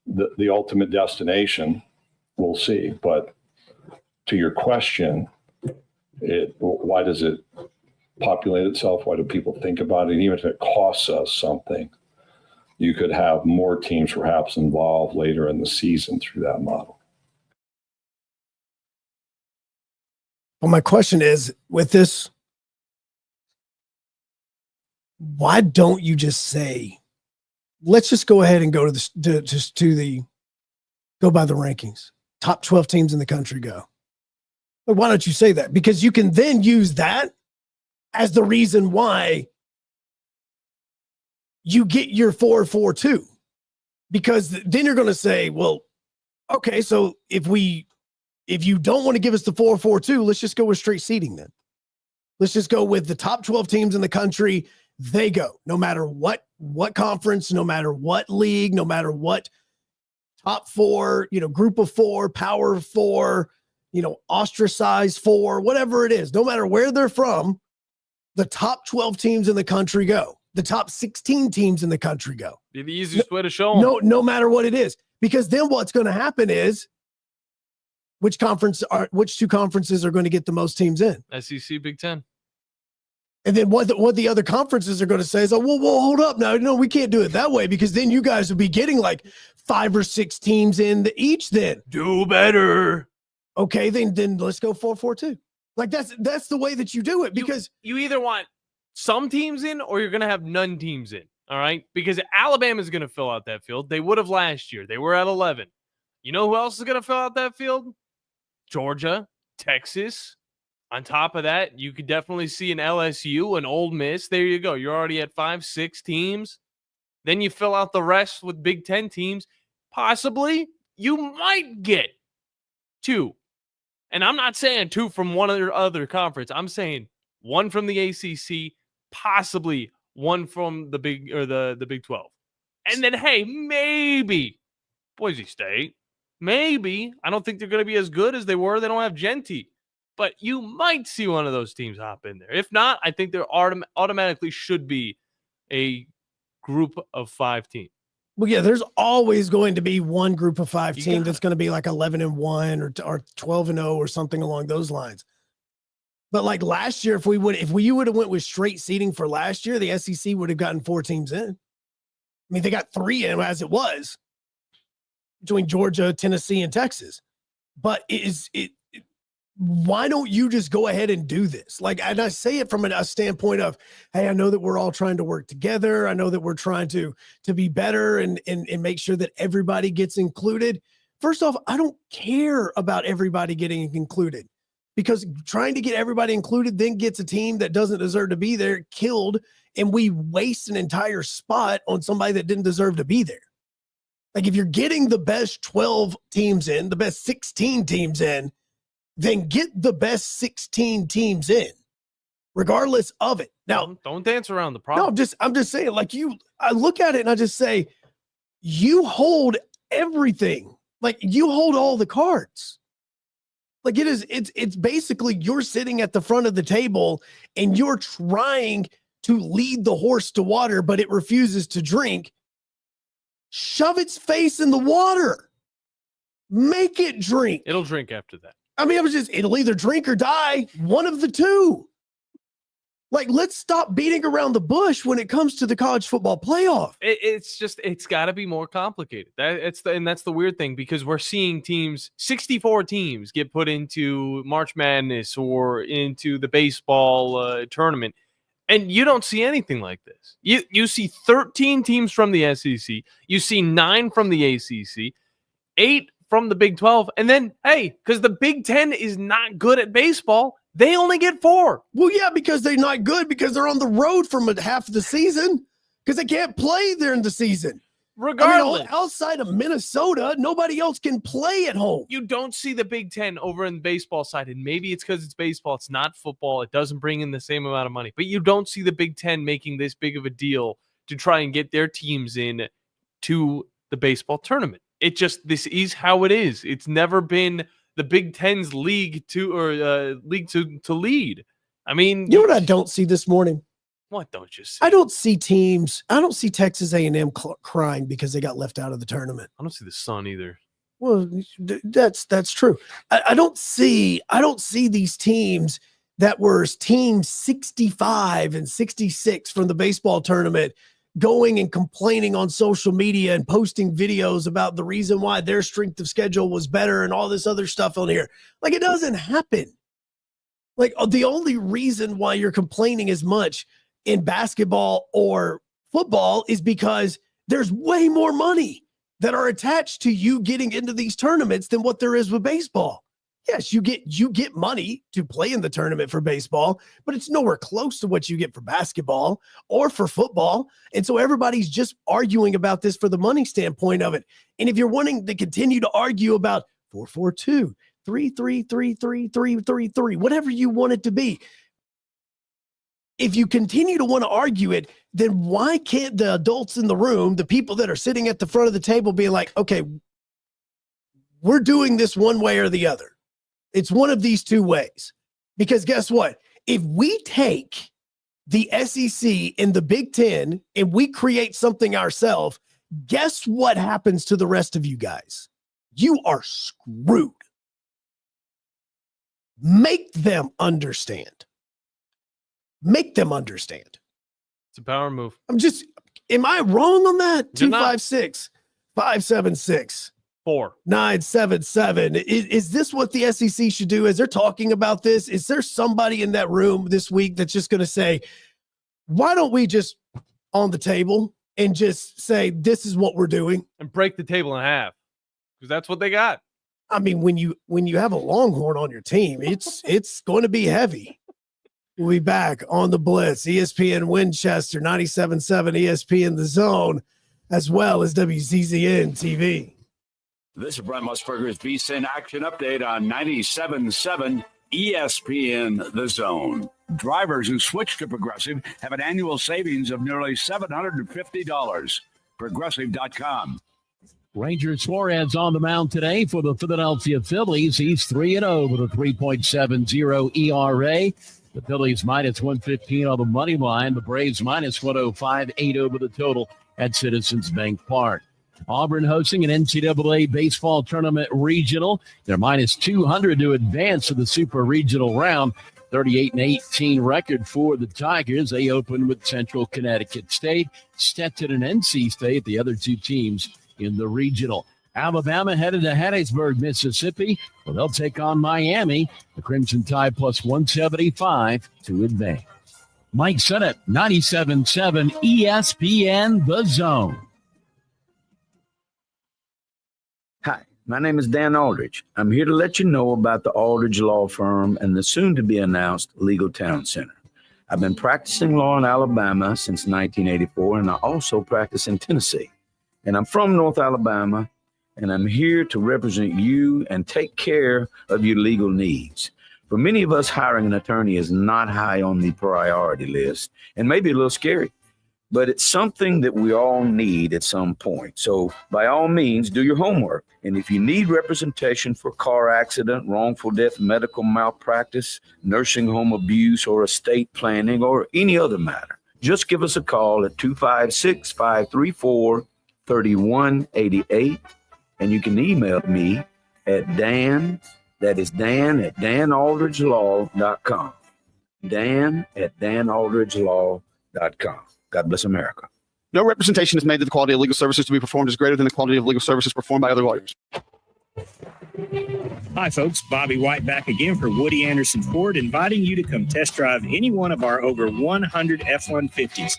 the ultimate destination, we'll see. But to your question, why does it populate itself? Why do people think about it? Even if it costs us something, you could have more teams perhaps involved later in the season through that model. Well, my question is, with this, why don't you just say, let's just go ahead and go go by the rankings, top 12 teams in the country go. But why don't you say that? Because you can then use that as the reason why you get your 4-4-2, because then you're going to say, well, okay, so if you don't want to give us the 4-4-2, let's just go with straight seeding then. Let's just go with the top 12 teams in the country. they go. No matter what conference, no matter what league, no matter what top four, group of four, power four, ostracized four, whatever it is, no matter where they're from, the top 12 teams in the country go. The top 16 teams in the country go. Be the easiest way to show them. No matter what it is. Because then what's going to happen is which two conferences are going to get the most teams in? SEC, Big Ten. And then what the other conferences are going to say is, well, hold up. Now, no, we can't do it that way because then you guys will be getting like 5 or 6 teams in each then. Do better. Okay, then let's go 4-4-2. Like that's the way that you do it because you either want some teams in or you're going to have none teams in. All right, because Alabama's going to fill out that field. They would have last year. They were at 11. You know who else is going to fill out that field? Georgia, Texas. On top of that, you could definitely see an LSU, an Ole Miss. There you go. You're already at 5-6 teams. Then you fill out the rest with Big Ten teams. Possibly, you might get 2. And I'm not saying 2 from one or other conference. I'm saying 1 from the ACC, possibly 1 from the Big 12. And then, hey, maybe Boise State. Maybe. I don't think they're going to be as good as they were. They don't have Genty. But you might see one of those teams hop in there. If not, I think there automatically should be a group of 5 teams. Well, yeah, there's always going to be one group of 5 team that's going to be like 11-1 or 12-0 or something along those lines. But like last year, if we would have went with straight seeding for last year, the SEC would have gotten 4 teams in. I mean, they got 3 in as it was between Georgia, Tennessee, and Texas. But why don't you just go ahead and do this? Like, and I say it from a standpoint of, hey, I know that we're all trying to work together. I know that we're trying to be better and make sure that everybody gets included. First off, I don't care about everybody getting included because trying to get everybody included then gets a team that doesn't deserve to be there killed, and we waste an entire spot on somebody that didn't deserve to be there. Like, if you're getting the best 12 teams in, the best 16 teams in, then get the best 16 teams in, regardless of it. Now, don't dance around the problem. No, I'm just saying, like, I look at it and I just say, you hold everything. Like, you hold all the cards. Like, it's basically you're sitting at the front of the table and you're trying to lead the horse to water, but it refuses to drink. Shove its face in the water. Make it drink. It'll drink after that. I mean, it'll either drink or die, one of the two. Like, let's stop beating around the bush when it comes to the college football playoff. It's got to be more complicated. That's the weird thing, because we're seeing 64 teams get put into March Madness or into the baseball tournament, and you don't see anything like this. You see 13 teams from the SEC, you see 9 from the ACC, 8 from the Big 12, and then, hey, because the Big 10 is not good at baseball, they only get 4. Well, yeah, because they're not good because they're on the road from half of the season because they can't play during the season. Regardless. I mean, outside of Minnesota, nobody else can play at home. You don't see the Big 10 over in the baseball side, and maybe it's because it's baseball. It's not football. It doesn't bring in the same amount of money. But you don't see the Big 10 making this big of a deal to try and get their teams in to the baseball tournament. This is how it is. It's never been the Big Ten's league to lead. I mean, you know what I don't see this morning? What don't you see? I don't see teams. I don't see Texas A&M crying because they got left out of the tournament. I don't see the Sun either. Well, that's true. I don't see these teams that were teams 65 and 66 from the baseball tournament going and complaining on social media and posting videos about the reason why their strength of schedule was better and all this other stuff on here. Like, it doesn't happen. Like, the only reason why you're complaining as much in basketball or football is because there's way more money that are attached to you getting into these tournaments than what there is with baseball. Yes, you get money to play in the tournament for baseball, but it's nowhere close to what you get for basketball or for football. And so everybody's just arguing about this for the money standpoint of it. And if you're wanting to continue to argue about 4-4-2, 3-3-3-3-3-3-3, whatever you want it to be, if you continue to want to argue it, then why can't the adults in the room, the people that are sitting at the front of the table, be like, okay, we're doing this one way or the other. It's one of these two ways. Because guess what? If we take the SEC and the Big Ten and we create something ourselves, guess what happens to the rest of you guys? You are screwed. Make them understand. Make them understand. It's a power move. Am I wrong on that? You're not. 256-576-4977. Is this what the SEC should do as they're talking about this? Is there somebody in that room this week that's just going to say, why don't we just on the table and just say, this is what we're doing? And break the table in half. Because that's what they got. I mean, when you have a Longhorn on your team, it's going to be heavy. We'll be back on the Blitz, ESPN Winchester, 97.7 ESPN The Zone, as well as WZZN TV. This is Brent Musburger's VSiN Action Update on 97.7 ESPN The Zone. Drivers who switch to Progressive have an annual savings of nearly $750. Progressive.com. Ranger Suarez on the mound today for the Philadelphia Phillies. He's 3-0 with a 3.70 ERA. The Phillies minus 115 on the money line. The Braves minus 105, 8 over the total at Citizens Bank Park. Auburn hosting an NCAA baseball tournament regional. They're minus 200 to advance to the super regional round. 38-18 record for the Tigers. They open with Central Connecticut State, Stetson and NC State, the other two teams in the regional. Alabama headed to Hattiesburg, Mississippi. Well, they'll take on Miami. The Crimson Tide plus 175 to advance. Mike Sennett, 97.7 ESPN The Zone. Hi, my name is Dan Aldridge. I'm here to let you know about the Aldridge Law Firm and the soon-to-be-announced Legal Town Center. I've been practicing law in Alabama since 1984, and I also practice in Tennessee. And I'm from North Alabama, and I'm here to represent you and take care of your legal needs. For many of us, hiring an attorney is not high on the priority list and maybe a little scary, but it's something that we all need at some point. So by all means, do your homework. And if you need representation for car accident, wrongful death, medical malpractice, nursing home abuse, or estate planning, or any other matter, just give us a call at 256-534-3188, and you can email me at Dan, that is Dan at danaldridgelaw.com. Dan at danaldridgelaw.com. God bless America. No representation is made that the quality of legal services to be performed is greater than the quality of legal services performed by other lawyers. Hi, folks. Bobby White back again for Woody Anderson Ford, inviting you to come test drive any one of our over 100 F-150s.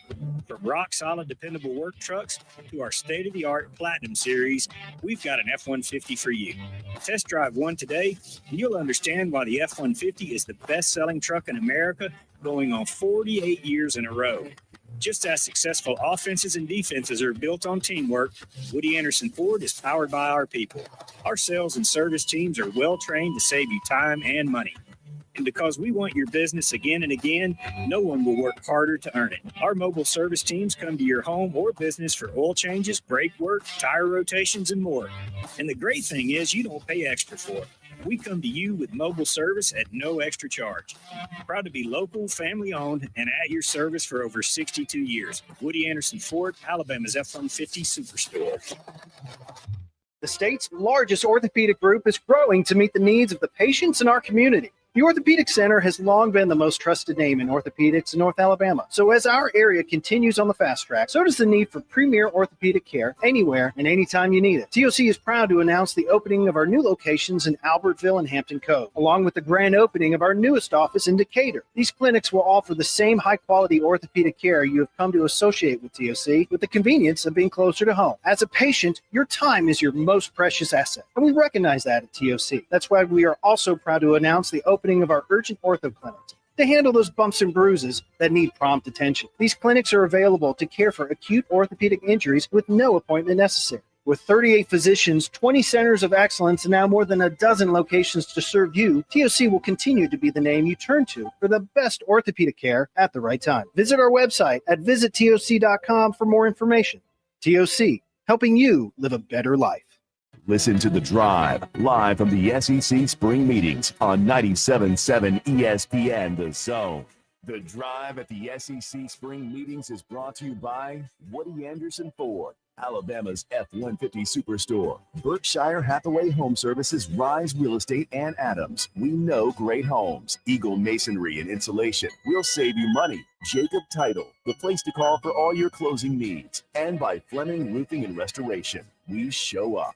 From rock-solid, dependable work trucks to our state-of-the-art Platinum Series, we've got an F-150 for you. Test drive one today, and you'll understand why the F-150 is the best-selling truck in America, going on 48 years in a row. Just as successful offenses and defenses are built on teamwork, Woody Anderson Ford is powered by our people. Our sales and service teams are well-trained to save you time and money. And because we want your business again and again, no one will work harder to earn it. Our mobile service teams come to your home or business for oil changes, brake work, tire rotations, and more. And the great thing is you don't pay extra for it. We come to you with mobile service at no extra charge. Proud to be local, family-owned, and at your service for over 62 years. Woody Anderson Ford, Alabama's F-150 Superstore. The state's largest orthopedic group is growing to meet the needs of the patients in our community. The Orthopedic Center has long been the most trusted name in orthopedics in North Alabama. So as our area continues on the fast track, so does the need for premier orthopedic care anywhere and anytime you need it. TOC is proud to announce the opening of our new locations in Albertville and Hampton Cove, along with the grand opening of our newest office in Decatur. These clinics will offer the same high-quality orthopedic care you have come to associate with TOC, with the convenience of being closer to home. As a patient, your time is your most precious asset, and we recognize that at TOC. That's why we are also proud to announce the opening of our urgent ortho clinics to handle those bumps and bruises that need prompt attention. These clinics are available to care for acute orthopedic injuries with no appointment necessary. With 38 physicians, 20 centers of excellence, and now more than a dozen locations to serve you, TOC will continue to be the name you turn to for the best orthopedic care at the right time. Visit our website at visittoc.com for more information. TOC, helping you live a better life. Listen to The Drive, live from the SEC Spring Meetings on 97.7 ESPN The Zone. The Drive at the SEC Spring Meetings is brought to you by Woody Anderson Ford, Alabama's F-150 Superstore, Berkshire Hathaway Home Services, Rise Real Estate, and Adams. We know great homes. Eagle Masonry and Insulation will save you money. Jacob Title, the place to call for all your closing needs. And by Fleming Roofing and Restoration, we show up.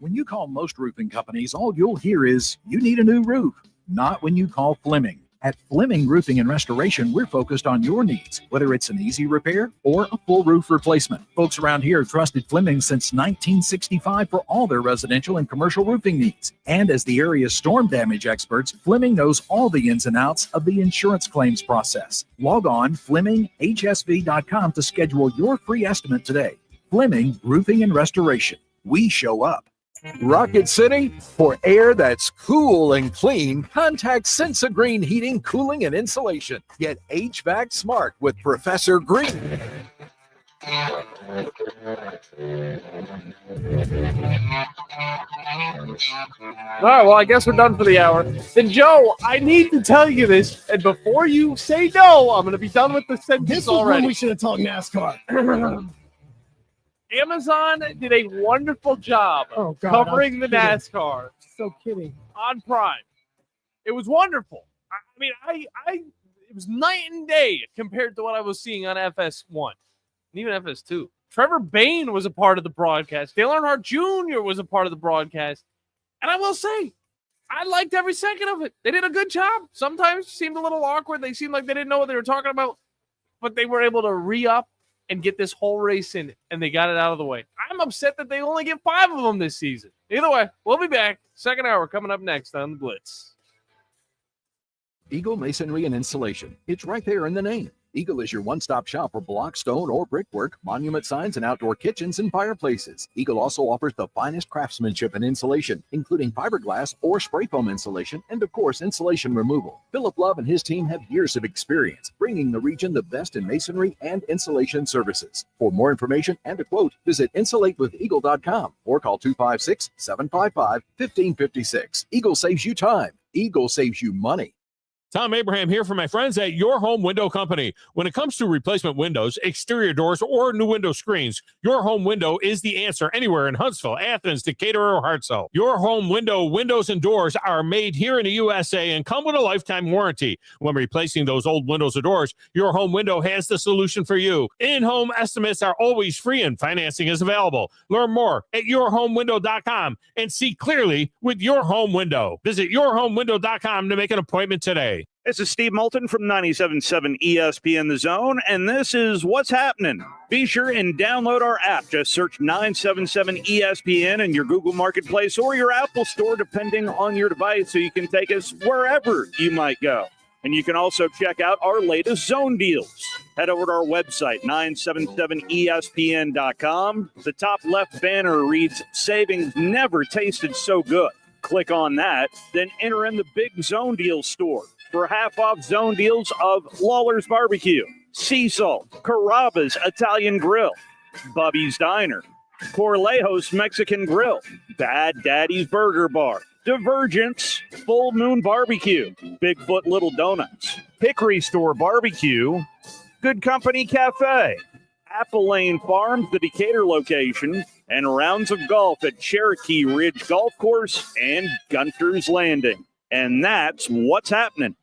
When you call most roofing companies, all you'll hear is, you need a new roof. Not when you call Fleming. At Fleming Roofing and Restoration, we're focused on your needs, whether it's an easy repair or a full roof replacement. Folks around here have trusted Fleming since 1965 for all their residential and commercial roofing needs. And as the area's storm damage experts, Fleming knows all the ins and outs of the insurance claims process. Log on FlemingHSV.com to schedule your free estimate today. Fleming Roofing and Restoration. We show up. Rocket City, for air that's cool and clean, contact Sensa Green Heating, Cooling, and Insulation. Get HVAC smart with Professor Green. All right, well, I guess we're done for the hour. Then, Joe, I need to tell you this, and before you say no, I'm going to be done with the sentence This was already. when we should have talked NASCAR. Amazon did a wonderful job covering the NASCAR. So kidding. On Prime. It was wonderful. I mean, it was night and day compared to what I was seeing on FS1 and even FS2. Trevor Bayne was a part of the broadcast. Dale Earnhardt Jr. was a part of the broadcast. And I will say, I liked every second of it. They did a good job. Sometimes it seemed a little awkward. They seemed like they didn't know what they were talking about, but they were able to re-up and get this whole race in, and they got it out of the way. I'm upset that they only get 5 of them this season. Either way, we'll be back. Second hour coming up next on the Blitz. Eagle Masonry and Insulation. It's right there in the name. Eagle is your one-stop shop for block, stone, or brickwork, monument signs, and outdoor kitchens and fireplaces. Eagle also offers the finest craftsmanship and insulation, including fiberglass or spray foam insulation, and of course, insulation removal. Philip Love and his team have years of experience, bringing the region the best in masonry and insulation services. For more information and a quote, visit insulatewitheagle.com or call 256-755-1556. Eagle saves you time. Eagle saves you money. Tom Abraham here for my friends at Your Home Window Company. When it comes to replacement windows, exterior doors, or new window screens, Your Home Window is the answer anywhere in Huntsville, Athens, Decatur, or Hartselle. Your Home Window windows and doors are made here in the USA and come with a lifetime warranty. When replacing those old windows or doors, Your Home Window has the solution for you. In-home estimates are always free and financing is available. Learn more at yourhomewindow.com and see clearly with Your Home Window. Visit yourhomewindow.com to make an appointment today. This is Steve Moulton from 97.7 ESPN The Zone, and this is What's Happening. Be sure and download our app. Just search 977 ESPN in your Google Marketplace or your Apple Store, depending on your device, so you can take us wherever you might go. And you can also check out our latest zone deals. Head over to our website, 977ESPN.com. The top left banner reads, Savings never tasted so good. Click on that, then enter in the big zone deal store for half-off zone deals of Lawler's Barbecue, Sea Salt, Carrabba's Italian Grill, Bubby's Diner, Corlejos Mexican Grill, Bad Daddy's Burger Bar, Divergence, Full Moon Barbecue, Bigfoot Little Donuts, Hickory Store Barbecue, Good Company Cafe, Apple Lane Farms, the Decatur location, and rounds of golf at Cherokee Ridge Golf Course and Gunter's Landing. And that's what's happening.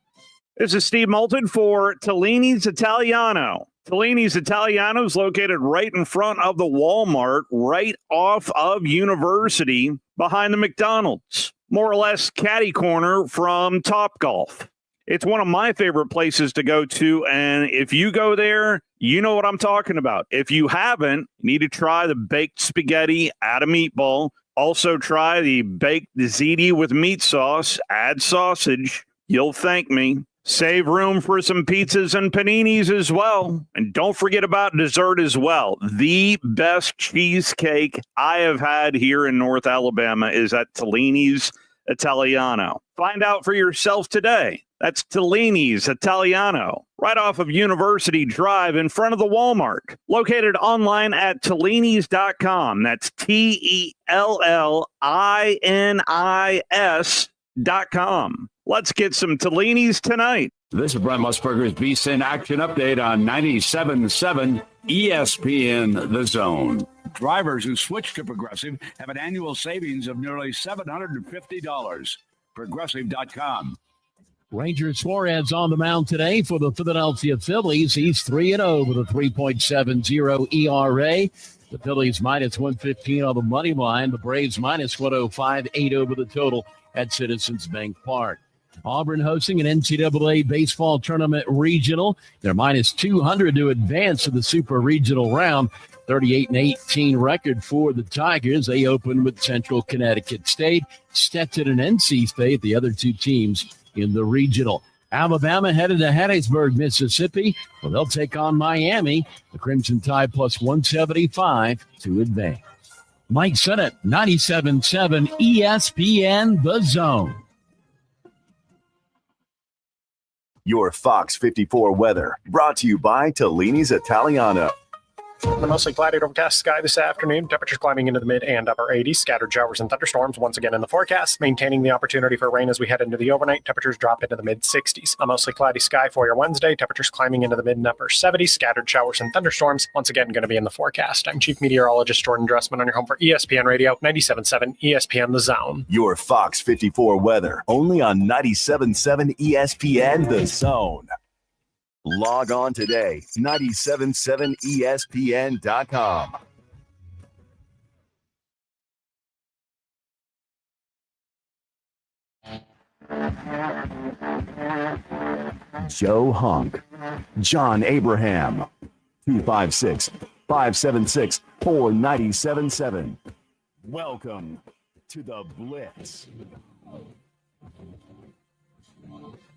This is Steve Moulton for Tellini's Italiano. Tellini's Italiano is located right in front of the Walmart, right off of University, behind the McDonald's. More or less catty corner from Topgolf. It's one of my favorite places to go to, and if you go there, you know what I'm talking about. If you haven't, you need to try the baked spaghetti, add a meatball. Also try the baked ziti with meat sauce, add sausage. You'll thank me. Save room for some pizzas and paninis as well. And don't forget about dessert as well. The best cheesecake I have had here in North Alabama is at Tellini's Italiano. Find out for yourself today. That's Tellini's Italiano, right off of University Drive in front of the Walmart. Located online at Tellinis.com. That's TELLINIS.com. Let's get some Tellini's tonight. This is Brent Musburger's VSIN Action Update on 97.7 ESPN The Zone. Drivers who switch to Progressive have an annual savings of nearly $750. Progressive.com. Ranger Suarez on the mound today for the Philadelphia Phillies. He's 3-0 with a 3.70 ERA. The Phillies minus 115 on the money line. The Braves minus 105, 8 over the total at Citizens Bank Park. Auburn hosting an NCAA baseball tournament regional. They're minus 200 to advance to the super regional round. 38-18 record for the Tigers. They open with Central Connecticut State, Stetson and NC State, the other two teams in the regional. Alabama headed to Hattiesburg, Mississippi. Well, they'll take on Miami. The Crimson Tide plus 175 to advance. Mike Sennett, 97.7 ESPN The Zone. Your Fox 54 weather brought to you by Tellini's Italiano. The mostly cloudy overcast sky this afternoon. Temperatures climbing into the mid and upper 80s. Scattered showers and thunderstorms once again in the forecast. Maintaining the opportunity for rain as we head into the overnight. Temperatures drop into the mid 60s. A mostly cloudy sky for your Wednesday. Temperatures climbing into the mid and upper 70s. Scattered showers and thunderstorms once again going to be in the forecast. I'm Chief Meteorologist Jordan Dressman on your home for ESPN Radio 97.7 ESPN The Zone. Your Fox 54 weather only on 97.7 ESPN The Zone. Log on today, 977ESPN.com. Joe Hunk, John Abraham, 256-576-4977. Welcome to the Blitz.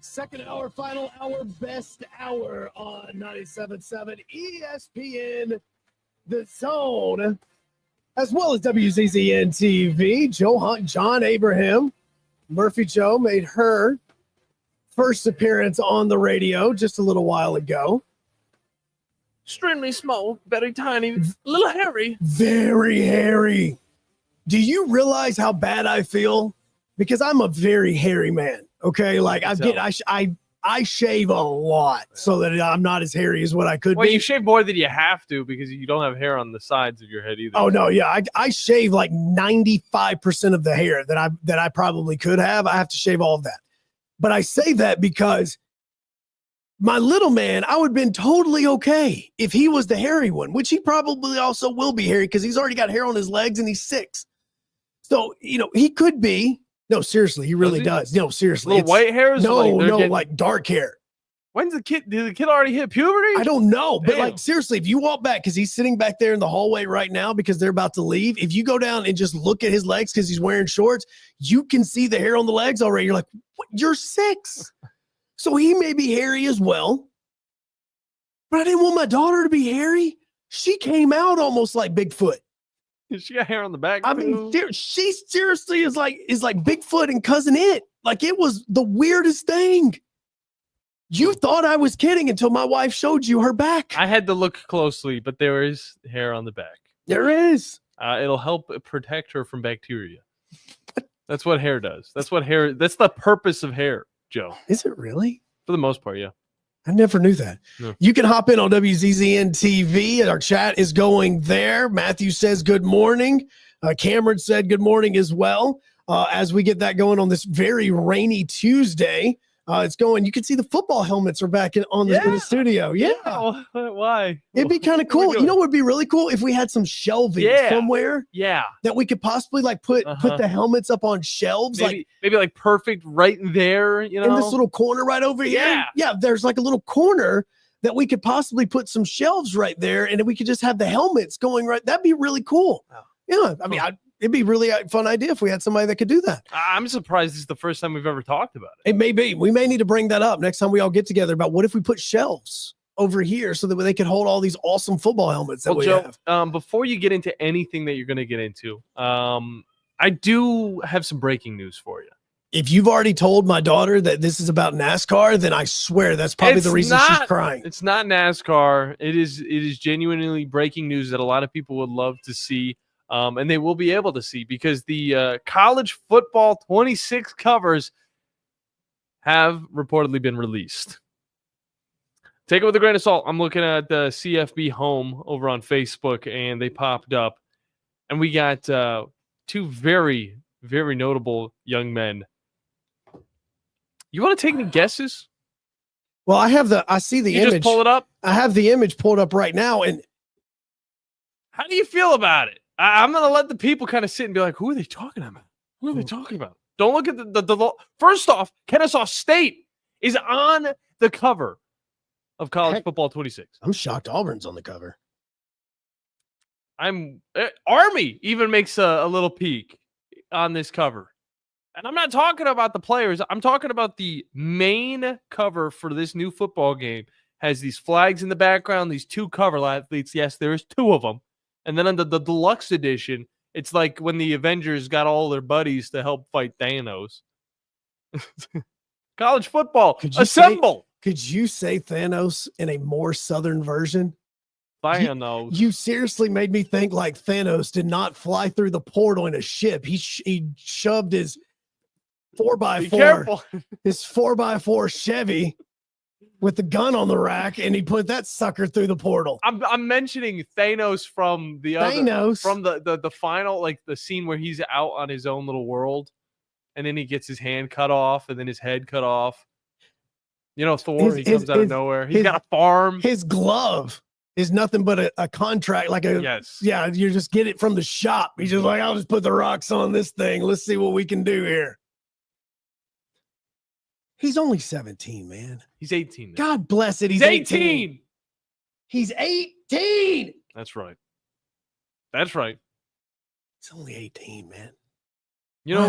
Second hour, final hour, best hour on 97.7 ESPN The Zone, as well as WZZN TV. Joe Hunt, John Abraham, Murphy Joe made her first appearance on the radio just a little while ago. Extremely small, very tiny, little hairy. Very hairy. Do you realize how bad I feel? Because I'm a very hairy man. Okay, like I shave a lot so that I'm not as hairy as what I could be. Well, you shave more than you have to because you don't have hair on the sides of your head either. Oh no, yeah, I shave like 95% of the hair that I probably could have. I have to shave all of that. But I say that because my little man, I would have been totally okay if he was the hairy one, which he probably also will be hairy because he's already got hair on his legs and he's 6. So, he could be. No, seriously, he really does. No, seriously. Little white hairs? No, like dark hair. When's did the kid already hit puberty? I don't know. But like seriously, if you walk back, because he's sitting back there in the hallway right now because they're about to leave. If you go down and just look at his legs because he's wearing shorts, you can see the hair on the legs already. You're like, what? You're 6. So he may be hairy as well. But I didn't want my daughter to be hairy. She came out almost like Bigfoot. She got hair on the back. I mean, she seriously is like Bigfoot and Cousin It. Like it was the weirdest thing. You thought I was kidding until my wife showed you her back. I had to look closely, but there is hair on the back. There is. It'll help protect her from bacteria. That's what hair does. That's the purpose of hair, Joe. Is it really? For the most part, yeah. I never knew that. No. You can hop in on WZZN TV. Our chat is going there. Matthew says good morning. Cameron said good morning as well. As we get that going on this very rainy Tuesday, it's going. You can see the football helmets are back in the studio. Yeah. Why? It'd be kind of cool. You know what would be really cool if we had some shelving somewhere. Yeah. That we could possibly put the helmets up on shelves. Maybe like perfect right there, in this little corner right over here. Yeah. Yeah. There's like a little corner that we could possibly put some shelves right there, and we could just have the helmets going right. That'd be really cool. Wow. Yeah. I mean, It'd be really a fun idea if we had somebody that could do that. I'm surprised this is the first time we've ever talked about it. It may be. We may need to bring that up next time we all get together about what if we put shelves over here so that they could hold all these awesome football helmets that we Joe, have. Before you get into anything that you're going to get into, I do have some breaking news for you. If you've already told my daughter that this is about NASCAR, then I swear that's probably the reason she's crying. It's not NASCAR. It is genuinely breaking news that a lot of people would love to see, and they will be able to see because the college football 26 covers have reportedly been released. Take it with a grain of salt. I'm looking at the CFB home over on Facebook, and they popped up, and we got two very, very notable young men. You want to take any guesses? Well, I see the you image. Just pull it up? I have the image pulled up right now. And how do you feel about it? I'm going to let the people kind of sit and be like, who are they talking about? Who are they talking about? Don't look at the first off, Kennesaw State is on the cover of College Football 26. I'm shocked Auburn's on the cover. Army even makes a little peek on this cover. And I'm not talking about the players. I'm talking about the main cover for this new football game. Has these flags in the background, these two cover athletes. Yes, there's two of them. And then on the deluxe edition, it's like when the Avengers got all their buddies to help fight Thanos. College football, assemble. Could you say Thanos in a more southern version? Thanos. You seriously made me think like Thanos did not fly through the portal in a ship. He shoved his 4x4, his 4x4 Chevy with the gun on the rack, and he put that sucker through the portal. I'm mentioning Thanos from the the final, like the scene where he's out on his own little world, and then he gets his hand cut off, and then his head cut off. You know, Thor, he comes out of nowhere. He's got a farm. His glove is nothing but a contract, like yeah, you just get it from the shop. He's just like, I'll just put the rocks on this thing. Let's see what we can do here. He's only 17, man. He's 18. Man. God bless it. He's 18. He's 18. That's right. That's right. He's only 18, man. You know,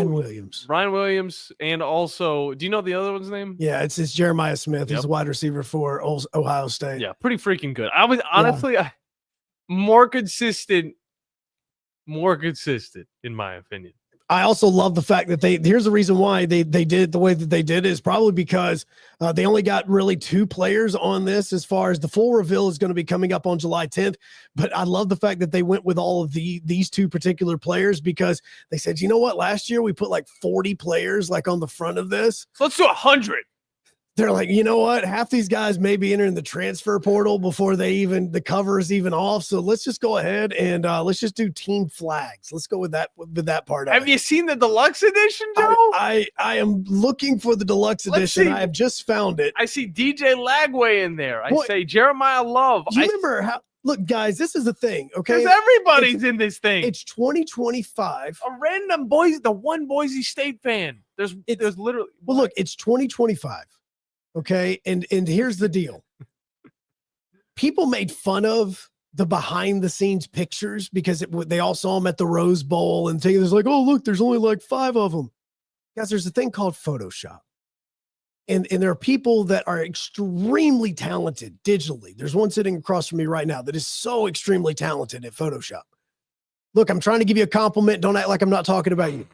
Ryan Williams. And also, do you know the other one's name? Yeah, it's Jeremiah Smith. He's a wide receiver for Ohio State. Yeah, pretty freaking good. I was honestly more consistent in my opinion. I also love the fact that here's the reason why they did it the way that they did is probably because they only got really two players on this, as far as the full reveal is going to be coming up on July 10th. But I love the fact that they went with all of these two particular players, because they said, you know what, last year we put like 40 players like on the front of this. So let's do 100. They're like, you know what? Half these guys may be entering the transfer portal before the cover is even off. So let's just go ahead and let's just do team flags. Let's go with that part of it. Have you seen the deluxe edition, Joe? I am looking for the deluxe edition. I have just found it. I see DJ Lagway in there. I say Jeremiah Love. Do you remember how? Look, guys, this is the thing, okay? Because everybody's in this thing. It's 2025. A random the one Boise State fan. There's literally. Well, look, it's 2025. Okay, and here's the deal. People made fun of the behind the scenes pictures because they all saw them at the Rose Bowl, and there's like, oh, look, there's only like 5 of them. Guys, there's a thing called Photoshop. And there are people that are extremely talented digitally. There's one sitting across from me right now that is so extremely talented at Photoshop. Look, I'm trying to give you a compliment. Don't act like I'm not talking about you.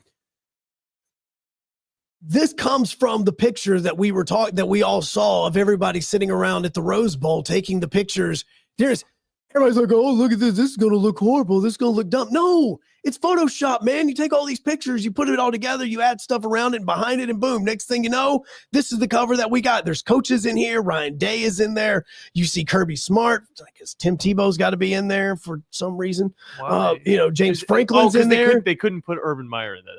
This comes from the picture that we all saw of everybody sitting around at the Rose Bowl taking the pictures. Everybody's like, oh, look at this. This is going to look horrible. This is going to look dumb. No, it's Photoshop, man. You take all these pictures, you put it all together, you add stuff around it and behind it, and boom, next thing you know, this is the cover that we got. There's coaches in here. Ryan Day is in there. You see Kirby Smart. I guess Tim Tebow's got to be in there for some reason. James Franklin's in there. They couldn't put Urban Meyer in there.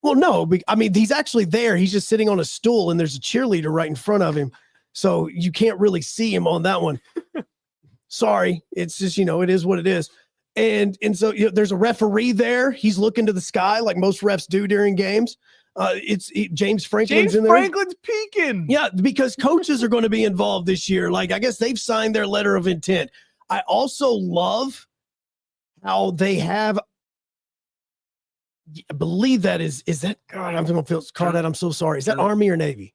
Well, no, I mean, he's actually there. He's just sitting on a stool, and there's a cheerleader right in front of him. So you can't really see him on that one. Sorry. It's just, it is what it is. And so there's a referee there. He's looking to the sky like most refs do during games. James Franklin's in there. Franklin's peeking. Yeah, because coaches are going to be involved this year. Like, I guess they've signed their letter of intent. I also love how they have I believe that is that God, I'm gonna feel Crawdad, I'm so sorry. Is that Army or Navy?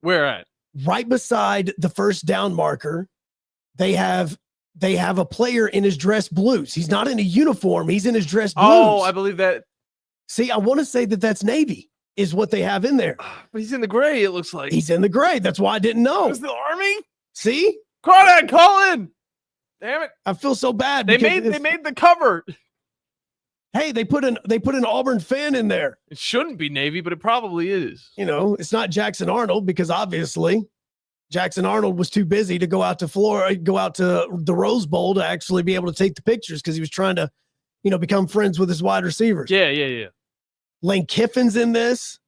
Where at? Right beside the first down marker, they have a player in his dress blues. He's not in a uniform, he's in his dress blues. Oh, I believe that. See, I want to say that that's Navy is what they have in there. But he's in the gray, it looks like. He's in the gray. That's why I didn't know. It's the Army? See? Crawdad, call in. Damn it. I feel so bad. They because made the cover. Hey, they put an Auburn fan in there. It shouldn't be Navy, but it probably is. You know, it's not Jackson Arnold because obviously Jackson Arnold was too busy to go out to Florida, go out to the Rose Bowl to actually be able to take the pictures because he was trying to, become friends with his wide receivers. Yeah. Lane Kiffin's in this.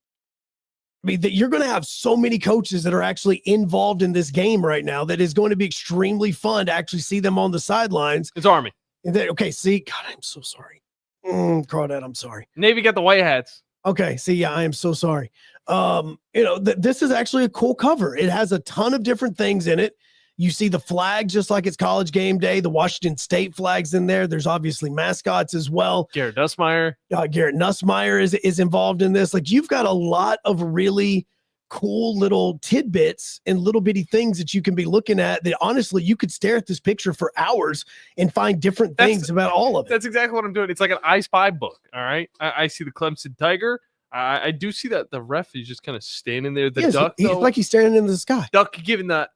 I mean, you're going to have so many coaches that are actually involved in this game right now that is going to be extremely fun to actually see them on the sidelines. It's Army. And then, okay, see, God, I'm so sorry. Crawdad, I'm sorry. Navy got the white hats. Okay, see, yeah, I am so sorry. This is actually a cool cover. It has a ton of different things in it. You see the flag just like it's College Game Day. The Washington State flag's in there. There's obviously mascots as well. Garrett Nussmeier. Garrett Nussmeier is involved in this. Like, you've got a lot of really cool little tidbits and little bitty things that you can be looking at that honestly you could stare at this picture for hours and find different things about all of it. That's exactly what I'm doing. It's like an I Spy book. All right. I see the Clemson Tiger. I do see that the ref is just kind of standing there. The duck, he's like he's staring into the sky. Duck giving that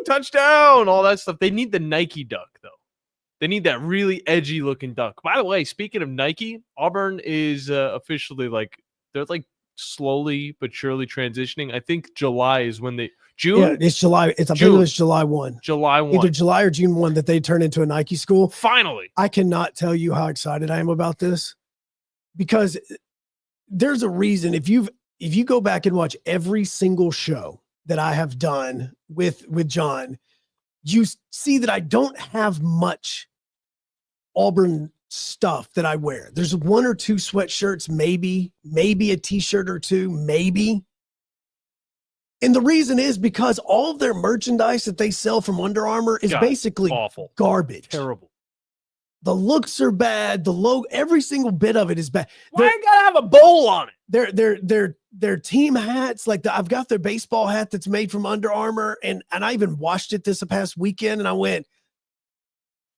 touchdown, all that stuff. They need the Nike duck though. They need that really edgy looking duck. By the way, speaking of Nike, Auburn is officially they're slowly but surely transitioning. I think July is when June. Yeah, it's July. I believe it's July 1. July 1. Either July or June 1 that they turn into a Nike school. Finally. I cannot tell you how excited I am about this because there's a reason. If you go back and watch every single show that I have done with John, you see that I don't have much Auburn stuff that I wear. There's one or two sweatshirts, maybe a t-shirt or two, maybe. And the reason is because all of their merchandise that they sell from Under Armour is basically awful, garbage. Terrible. The looks are bad. The logo, every single bit of it is bad. Why I gotta have a bowl on it? Their team hats, I've got their baseball hat that's made from Under Armour, and I even watched it this past weekend, and I went,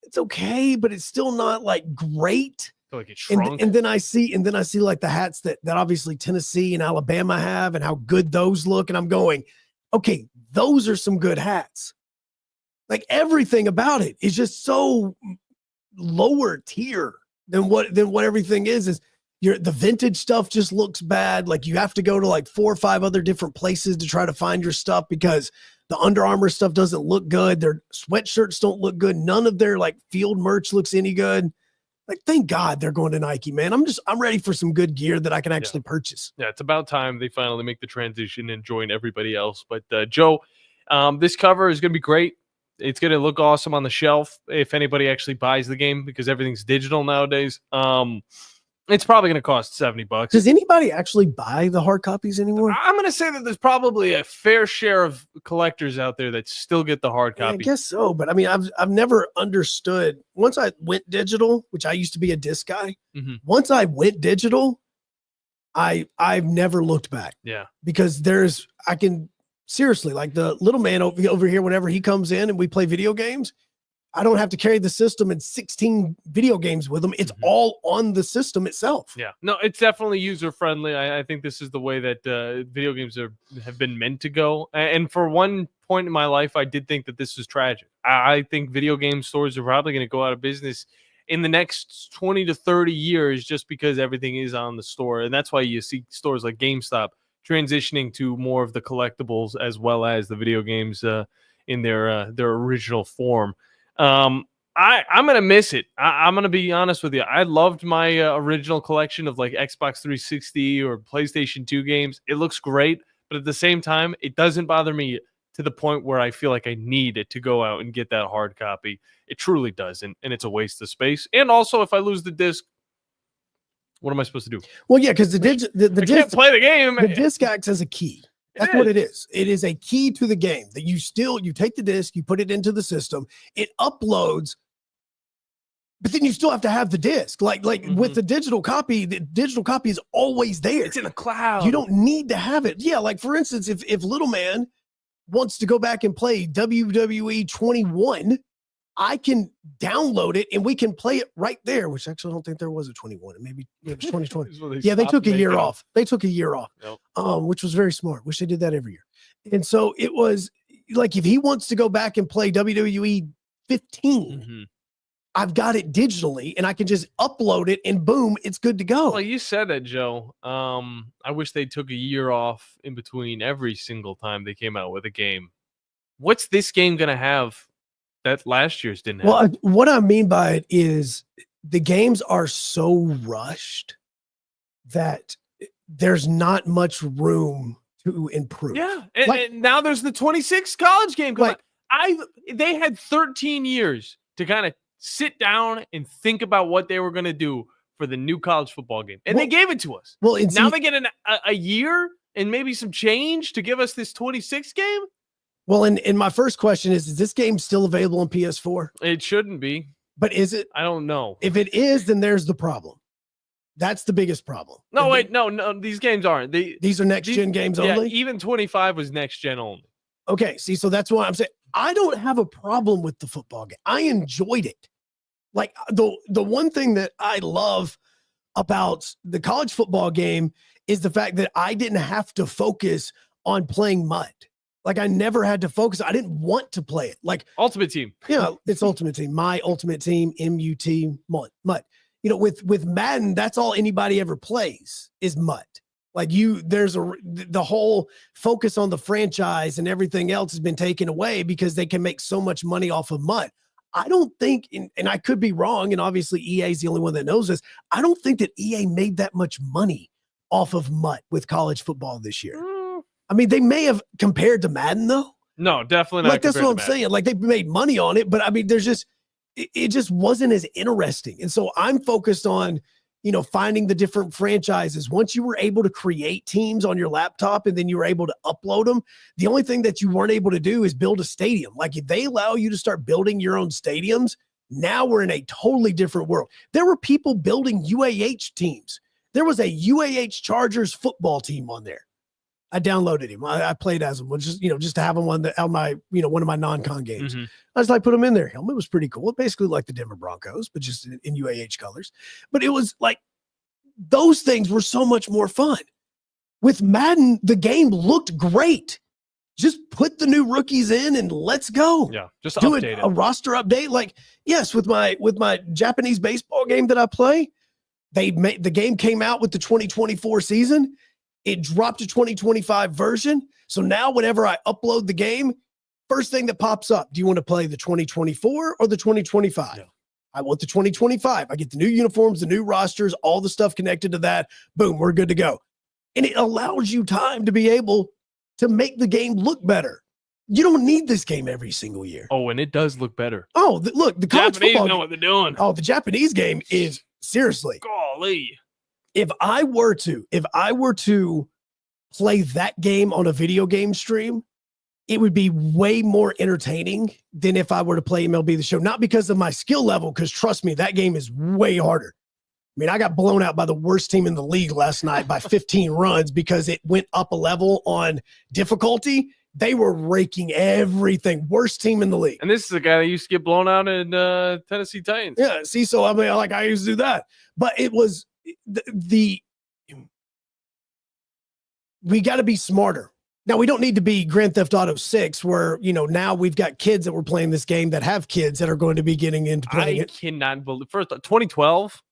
it's okay, but it's still not great. Like it shrunk. And then I see the hats that obviously Tennessee and Alabama have and how good those look. And I'm going, okay, those are some good hats. Everything about it is just so lower tier than what everything is the vintage stuff just looks bad. You have to go to 4 or 5 other different places to try to find your stuff because the Under Armour stuff doesn't look good. Their sweatshirts don't look good. None of their field merch looks any good. Thank God they're going to Nike, man. I'm ready for some good gear that I can actually purchase. Yeah, it's about time they finally make the transition and join everybody else. But Joe, this cover is going to be great. It's going to look awesome on the shelf if anybody actually buys the game because everything's digital nowadays. It's probably going to cost $70. Does anybody actually buy the hard copies anymore? I'm going to say that there's probably a fair share of collectors out there that still get the hard copy. I guess so, but I mean, I've never understood. Once I went digital, which I used to be a disc guy. Mm-hmm. Once I went digital, I've never looked back. Yeah, because I can seriously the little man over here. Whenever he comes in and we play video games, I don't have to carry the system and 16 video games with them. It's all on the system itself. Yeah, no, it's definitely user friendly. I think this is the way that video games have been meant to go. And for one point in my life, I did think that this was tragic. I think video game stores are probably going to go out of business in the next 20 to 30 years just because everything is on the store. And that's why you see stores like GameStop transitioning to more of the collectibles as well as the video games in their original form. I'm going to miss it. I'm going to be honest with you. I loved my original collection of Xbox 360 or PlayStation 2 games. It looks great, but at the same time, it doesn't bother me to the point where I feel like I need it to go out and get that hard copy. It truly doesn't, and it's a waste of space. And also, if I lose the disc, what am I supposed to do? Well, yeah, because the disc can't play the game. The disc acts as a key. That's what it is. It is a key to the game that you take the disc, you put it into the system, it uploads But then you still have to have the disc. Like with the digital copy is always there. It's in the cloud. You don't need to have it. Yeah, like for instance, if little man wants to go back and play WWE 21, I can download it and we can play it right there, which actually I don't think there was a 21. Maybe it was 2020. Yeah, they took a year off. They took a year off, which was very smart. Wish they did that every year. And so it was like, if he wants to go back and play WWE 15, I've got it digitally and I can just upload it and boom, it's good to go. Well, you said that, Joe. I wish they took a year off in between every single time they came out with a game. What's this game going to have that last year's didn't have? Well, what I mean by it is the games are so rushed that there's not much room to improve. Yeah, and now there's the 26 college game coming. They had 13 years to kind of sit down and think about what they were going to do for the new college football game, and they gave it to us. Well, now they get a year and maybe some change to give us this 26 game. Well, and my first question is this game still available on PS4? It shouldn't be. But is it? I don't know. If it is, then there's the problem. That's the biggest problem. No, wait, no, these games aren't. These are next-gen games only? Yeah, even 25 was next-gen only. Okay, see, so that's why I'm saying I don't have a problem with the football game. I enjoyed it. Like, the one thing that I love about the college football game is the fact that I didn't have to focus on playing mud. Like, I never had to focus. I didn't want to play it. Like Ultimate Team. Yeah, it's Ultimate Team. My Ultimate Team, MUT, mud. You know, with Madden, that's all anybody ever plays is mud. Like the whole focus on the franchise and everything else has been taken away because they can make so much money off of mud. I don't think, and I could be wrong, and obviously EA is the only one that knows this. I don't think that EA made that much money off of mud with college football this year. I mean, they may have compared to Madden, though. No, definitely not. Like, that's what I'm saying. Like, they made money on it, but I mean, it just wasn't as interesting. And so I'm focused on, finding the different franchises. Once you were able to create teams on your laptop and then you were able to upload them, the only thing that you weren't able to do is build a stadium. Like, if they allow you to start building your own stadiums, now we're in a totally different world. There were people building UAH teams. There was a UAH Chargers football team on there. I downloaded him. I played as him, just to have him on my one of my non-con games. I just put him in there. Helmet was pretty cool. Basically like the Denver Broncos, but just in UAH colors. But it was like those things were so much more fun. With Madden, the game looked great. Just put the new rookies in and let's go. Yeah, just do update a roster update. Like, yes, with my Japanese baseball game that I play, the game came out with the 2024 season. It dropped to 2025 version. So now whenever I upload the game, first thing that pops up, do you want to play the 2024 or the 2025? Yeah. I want the 2025. I get the new uniforms, the new rosters, all the stuff connected to that. Boom, we're good to go. And it allows you time to be able to make the game look better. You don't need this game every single year. Oh, and it does look better. Oh, look, the college Japanese football know what they're doing. Oh, the Japanese game is seriously. Golly. If I were to play that game on a video game stream, it would be way more entertaining than if I were to play MLB The Show. Not because of my skill level, because trust me, that game is way harder. I mean, I got blown out by the worst team in the league last night by 15 runs because it went up a level on difficulty. They were raking everything. Worst team in the league. And this is a guy that used to get blown out in Tennessee Titans. Yeah, see, so I mean, I used to do that. But it was we got to be smarter. Now, we don't need to be Grand Theft Auto 6 where, now we've got kids that were playing this game that have kids that are going to be getting into playing it. I cannot believe. First, 2012.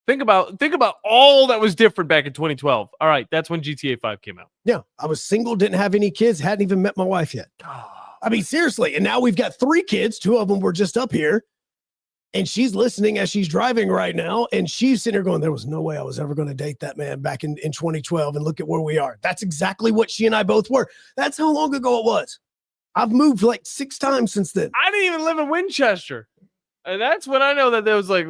Think about all that was different back in 2012. All right, that's when GTA 5 came out. Yeah, I was single, didn't have any kids, hadn't even met my wife yet. I mean, seriously. And now we've got 3 kids. 2 of them were just up here. And she's listening as she's driving right now. And she's sitting there going, there was no way I was ever going to date that man back in 2012. And look at where we are. That's exactly what she and I both were. That's how long ago it was. I've moved like 6 times since then. I didn't even live in Winchester. And that's when I know that there was like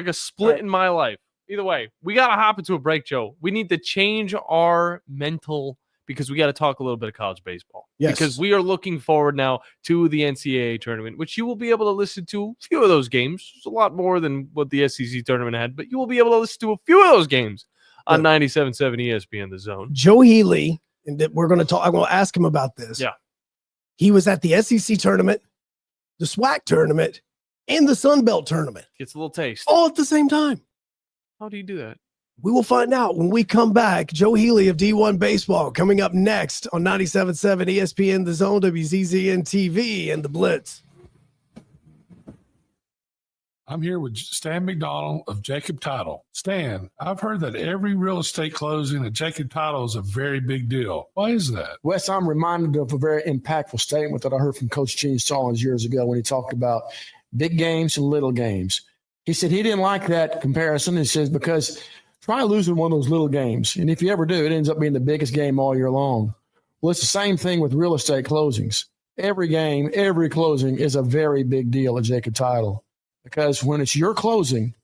a split in my life. Either way, we got to hop into a break, Joe. We need to change our mental because we got to talk a little bit of college baseball. Yes. Because we are looking forward now to the NCAA tournament, which you will be able to listen to a few of those games. It's a lot more than what the SEC tournament had, but you will be able to listen to a few of those games on 97.7 ESPN The Zone. Joe Healy, and we're going to talk. I'm going to ask him about this. Yeah. He was at the SEC tournament, the SWAC tournament, and the Sun Belt tournament. Gets a little taste. All at the same time. How do you do that? We will find out when we come back. Joe Healy of D1 Baseball coming up next on 97.7 ESPN, The Zone, WZZN TV, and the Blitz. I'm here with Stan McDonald of Jacob Title. Stan, I've heard that every real estate closing at Jacob Title is a very big deal. Why is that? Wes, I'm reminded of a very impactful statement that I heard from Coach Gene Stallings years ago when he talked about big games and little games. He said he didn't like that comparison. He says, because try losing one of those little games, and if you ever do, it ends up being the biggest game all year long. Well, it's the same thing with real estate closings. Every game, every closing is a very big deal at Jacob Title. Because when it's your closing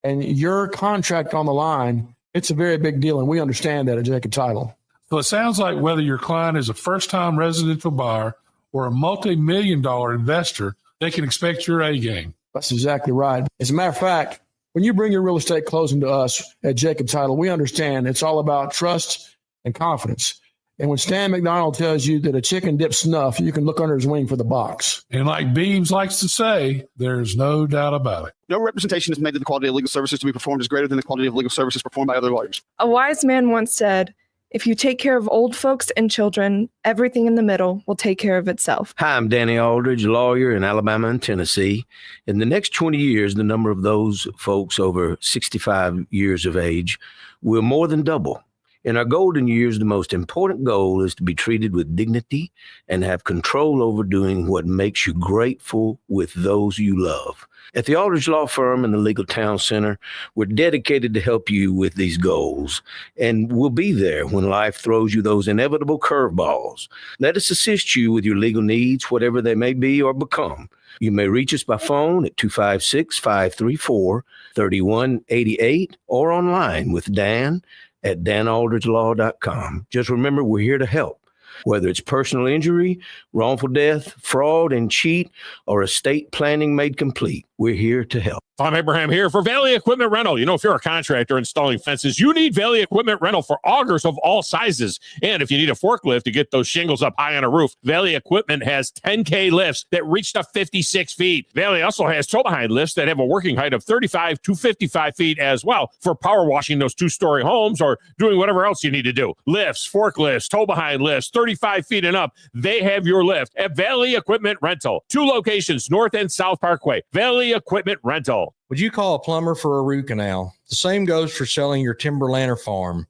and your contract on the line, it's a very big deal, and we understand that at Jacob Title. So it sounds like whether your client is a first-time residential buyer or a multi-million-dollar investor, they can expect your A game. That's exactly right. As a matter of fact, when you bring your real estate closing to us at Jacob Title, we understand it's all about trust and confidence. And when Stan McDonald tells you that a chicken dips snuff, you can look under his wing for the box. And like Beams likes to say, there's no doubt about it. No representation is made that the quality of legal services to be performed is greater than the quality of legal services performed by other lawyers. A wise man once said, if you take care of old folks and children, everything in the middle will take care of itself. Hi, I'm Danny Aldridge, lawyer in Alabama and Tennessee. In the next 20 years, the number of those folks over 65 years of age will more than double. In our golden years, the most important goal is to be treated with dignity and have control over doing what makes you grateful with those you love. At the Aldridge Law Firm and the Legal Town Center, we're dedicated to help you with these goals, and we'll be there when life throws you those inevitable curveballs. Let us assist you with your legal needs, whatever they may be or become. You may reach us by phone at 256-534-3188 or online with Dan at danaldridgelaw.com. Just remember, we're here to help. Whether it's personal injury, wrongful death, fraud and cheat, or estate planning made complete, we're here to help. Tom Abraham here for Valley Equipment Rental. You know, if you're a contractor installing fences, you need Valley Equipment Rental for augers of all sizes. And if you need a forklift to get those shingles up high on a roof, Valley Equipment has 10K lifts that reach to 56 feet. Valley also has tow-behind lifts that have a working height of 35 to 55 feet as well for power washing those two-story homes or doing whatever else you need to do. Lifts, forklifts, tow-behind lifts, 35 feet and up. They have your lift at Valley Equipment Rental. 2 locations, North and South Parkway. Valley Equipment Rental. Would you call a plumber for a root canal? The same goes for selling your timberland or farm.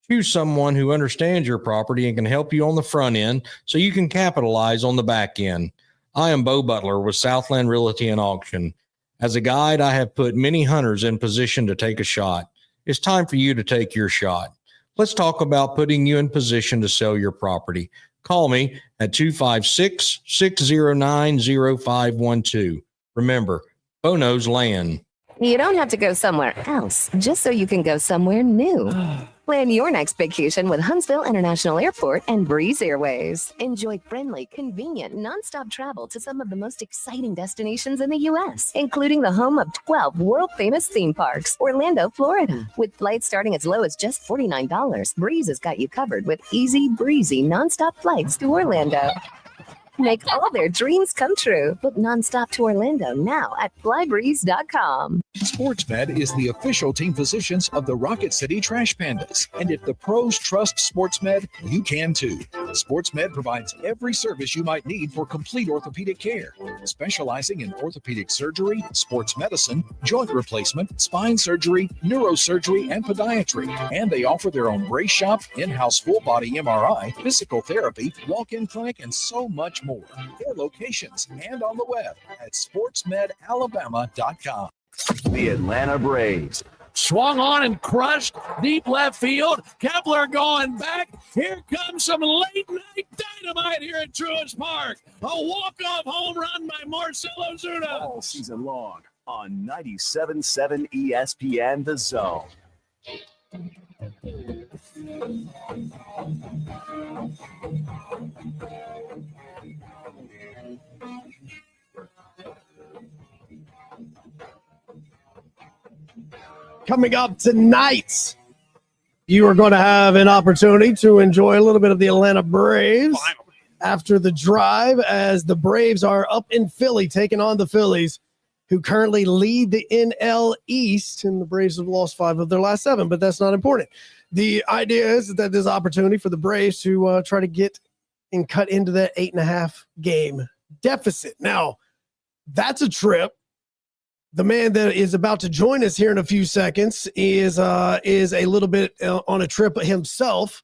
Choose someone who understands your property and can help you on the front end so you can capitalize on the back end. I am Bo Butler with Southland Realty and Auction. As a guide, I have put many hunters in position to take a shot. It's time for you to take your shot. Let's talk about putting you in position to sell your property. Call me at 256-609-0512. Remember, Bo knows land. You don't have to go somewhere else just so you can go somewhere new. Plan your next vacation with Huntsville International Airport and Breeze Airways. Enjoy friendly, convenient, nonstop travel to some of the most exciting destinations in the U.S., including the home of 12 world-famous theme parks, Orlando, Florida. With flights starting as low as just $49, Breeze has got you covered with easy, breezy, nonstop flights to Orlando. Make all their dreams come true. Book nonstop to Orlando now at flybreeze.com. SportsMed is the official team physicians of the Rocket City Trash Pandas. And if the pros trust SportsMed, you can too. SportsMed provides every service you might need for complete orthopedic care, specializing in orthopedic surgery, sports medicine, joint replacement, spine surgery, neurosurgery, and podiatry. And they offer their own brace shop, in-house full-body MRI, physical therapy, walk-in clinic, and so much more. 4 locations and on the web at sportsmedalabama.com. The Atlanta Braves. Swung on and crushed deep left field. Kepler going back. Here comes some late night dynamite here at Truist Park. A walk-off home run by Marcell Ozuna. All season long on 97.7 ESPN The Zone. Coming up tonight, you are going to have an opportunity to enjoy a little bit of the Atlanta Braves after the drive, as the Braves are up in Philly taking on the Phillies, who currently lead the NL East, and the Braves have lost 5 of their last 7, but that's not important. The idea is that there's opportunity for the Braves to try to get and cut into that 8.5 game deficit. Now, that's a trip. The man that is about to join us here in a few seconds is a little bit on a trip himself.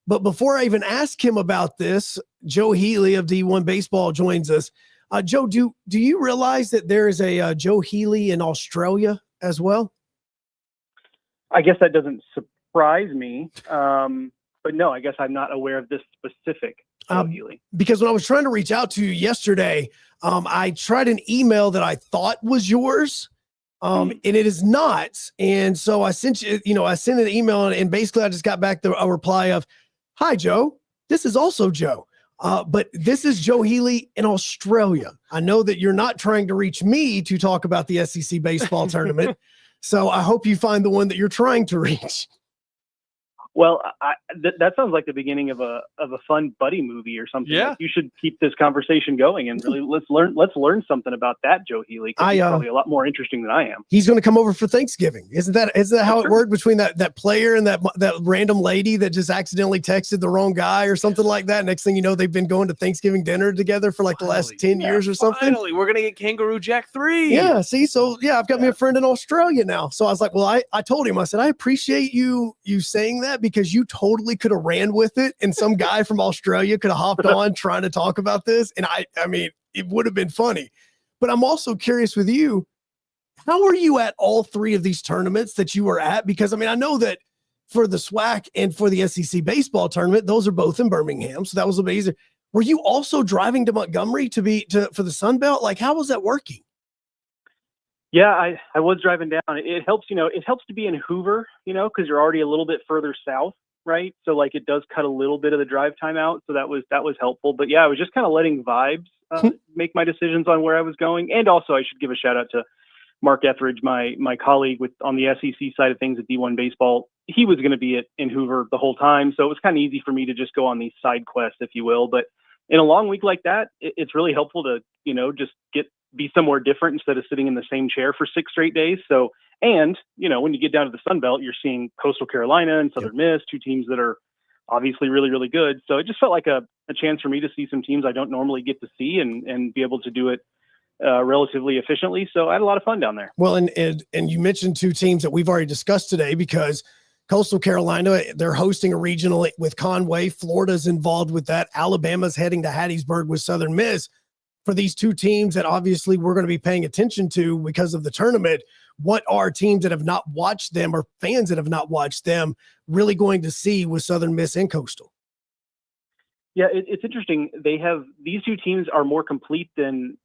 But before I even ask him about this, Joe Healy of D1 Baseball joins us. Joe, do you realize that there is a Joe Healy in Australia as well? I guess that doesn't surprise me. But no, I guess I'm not aware of this specific Joe Healy. Because when I was trying to reach out to you yesterday, I tried an email that I thought was yours, and it is not. And so I sent I sent an email, and basically I just got back a reply of, "Hi, Joe. This is also Joe. But this is Joe Healy in Australia. I know that you're not trying to reach me to talk about the SEC baseball tournament. So I hope you find the one that you're trying to reach." Well, that sounds like the beginning of a fun buddy movie or something. Yeah. Like, you should keep this conversation going and really let's learn something about that Joe Healy. 'Cause he's probably a lot more interesting than I am. He's going to come over for Thanksgiving. Isn't that how it worked between that player and that random lady that just accidentally texted the wrong guy or something like that? Next thing you know, they've been going to Thanksgiving dinner together for like the last 10 years or something. Finally, we're gonna get Kangaroo Jack 3. Yeah, see, so yeah, I've got me a friend in Australia now. So I was like, well, I told him, I said, I appreciate you saying that, because you totally could have ran with it, and some guy from Australia could have hopped on trying to talk about this, and I mean, it would have been funny. But I'm also curious with you, how are you at all 3 of these tournaments that you were at? Because I mean, I know that for the SWAC and for the SEC baseball tournament, those are both in Birmingham, so that was a bit easier. Were you also driving to Montgomery for the Sun Belt? Like, how was that working? Yeah, I was driving down. It helps, it helps to be in Hoover, because you're already a little bit further south, right? So like it does cut a little bit of the drive time out. So that was helpful. But yeah, I was just kind of letting vibes make my decisions on where I was going. And also I should give a shout out to Mark Etheridge, my colleague on the SEC side of things at D1 Baseball. He was going to be in Hoover the whole time. So it was kind of easy for me to just go on these side quests, if you will. But in a long week like that, it's really helpful to, just be somewhere different instead of sitting in the same chair for 6 straight days. So, and, when you get down to the Sun Belt, you're seeing Coastal Carolina and Southern Miss, 2 teams that are obviously really, really good. So it just felt like a chance for me to see some teams I don't normally get to see and be able to do it relatively efficiently. So I had a lot of fun down there. Well, and you mentioned 2 teams that we've already discussed today, because Coastal Carolina, they're hosting a regional with Conway. Florida's involved with that. Alabama's heading to Hattiesburg with Southern Miss. For these 2 teams that obviously we're going to be paying attention to because of the tournament, what are teams that have not watched them, or fans that have not watched them, really going to see with Southern Miss and Coastal? Yeah, it's interesting. These 2 teams are more complete than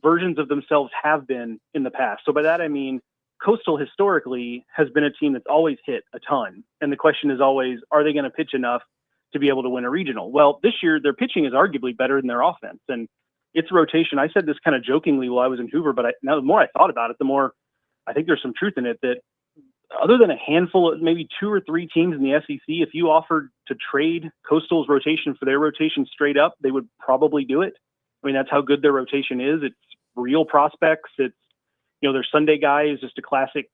versions of themselves have been in the past. So by that, I mean, Coastal historically has been a team that's always hit a ton. And the question is always, are they going to pitch enough to be able to win a regional? Well, this year their pitching is arguably better than their offense. And it's rotation. I said this kind of jokingly while I was in Hoover, but now the more I thought about it, the more I think there's some truth in it, that other than a handful of maybe 2 or 3 teams in the SEC, if you offered to trade Coastal's rotation for their rotation straight up, they would probably do it. I mean, that's how good their rotation is. It's real prospects. It's, their Sunday guy is just a classic,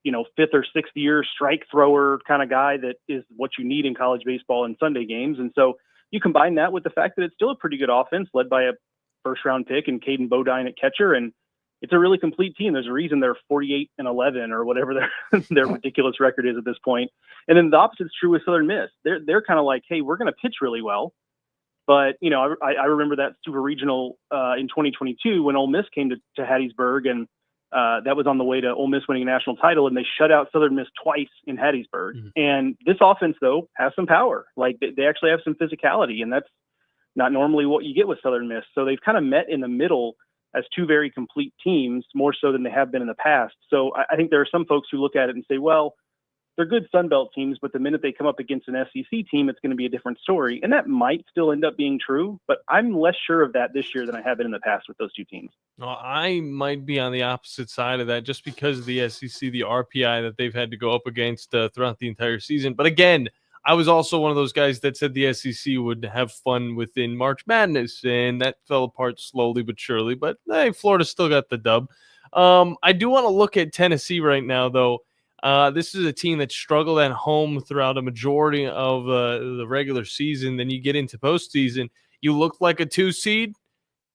5th or 6th year strike thrower kind of guy that is what you need in college baseball and Sunday games. And so you combine that with the fact that it's still a pretty good offense led by a first-round pick and Caden Bodine at catcher, and it's a really complete team. There's a reason they're 48-11 or whatever their ridiculous record is at this point. And then the opposite's true with Southern Miss. They're kind of like, hey, we're going to pitch really well, but I remember that Super Regional in 2022 when Ole Miss came to Hattiesburg, and that was on the way to Ole Miss winning a national title, and they shut out Southern Miss twice in Hattiesburg. Mm-hmm. And this offense, though, has some power. Like they actually have some physicality, and that's not normally what you get with Southern Miss. So they've kind of met in the middle as 2 very complete teams, more so than they have been in the past. So I think there are some folks who look at it and say, well, they're good Sun Belt teams, but the minute they come up against an SEC team, it's going to be a different story. And that might still end up being true, but I'm less sure of that this year than I have been in the past with those two teams. Well, I might be on the opposite side of that just because of the SEC, the RPI that they've had to go up against throughout the entire season. But again, I was also one of those guys that said the SEC would have fun within March Madness, and that fell apart slowly but surely. But hey, Florida still got the dub. I do want to look at Tennessee right now, though. This is a team that struggled at home throughout a majority of the regular season. Then you get into postseason, you look like a 2 seed.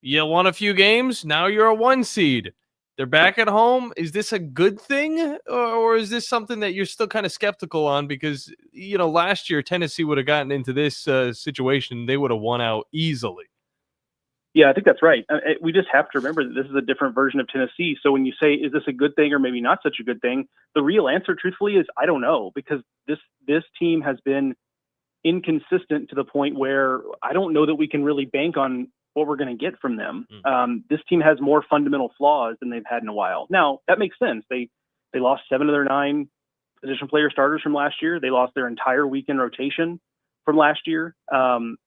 You won a few games. Now you're a 1 seed. They're back at home. Is this a good thing, or is this something that you're still kind of skeptical on? Because, last year Tennessee would have gotten into this situation. They would have won out easily. Yeah, I think that's right. We just have to remember that this is a different version of Tennessee. So when you say, is this a good thing or maybe not such a good thing? The real answer, truthfully, is I don't know, because this team has been inconsistent to the point where I don't know that we can really bank on what we're going to get from them. This team has more fundamental flaws than they've had in a while. Now, that makes sense. They lost 7 of their 9 position player starters from last year. They lost their entire weekend rotation from last year.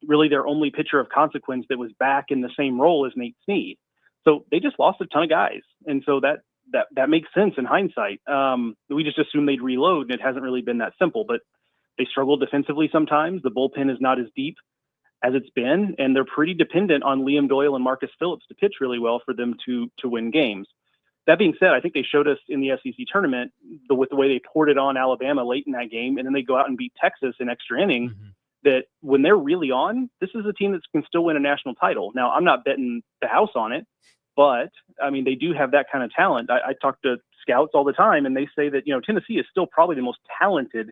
Really their only pitcher of consequence that was back in the same role as Nate Snead. So they just lost a ton of guys. And so that makes sense in hindsight. We just assumed they'd reload, and it hasn't really been that simple, but they struggle defensively sometimes. The bullpen is not as deep as it's been, and they're pretty dependent on Liam Doyle and Marcus Phillips to pitch really well for them to win games. That being said, I think they showed us in the SEC tournament with the way they poured it on Alabama late in that game, and then they go out and beat Texas in extra innings, that when they're really on, this is a team that can still win a national title. Now, I'm not betting the house on it, but, I mean, they do have that kind of talent. I talk to scouts all the time, and they say that, Tennessee is still probably the most talented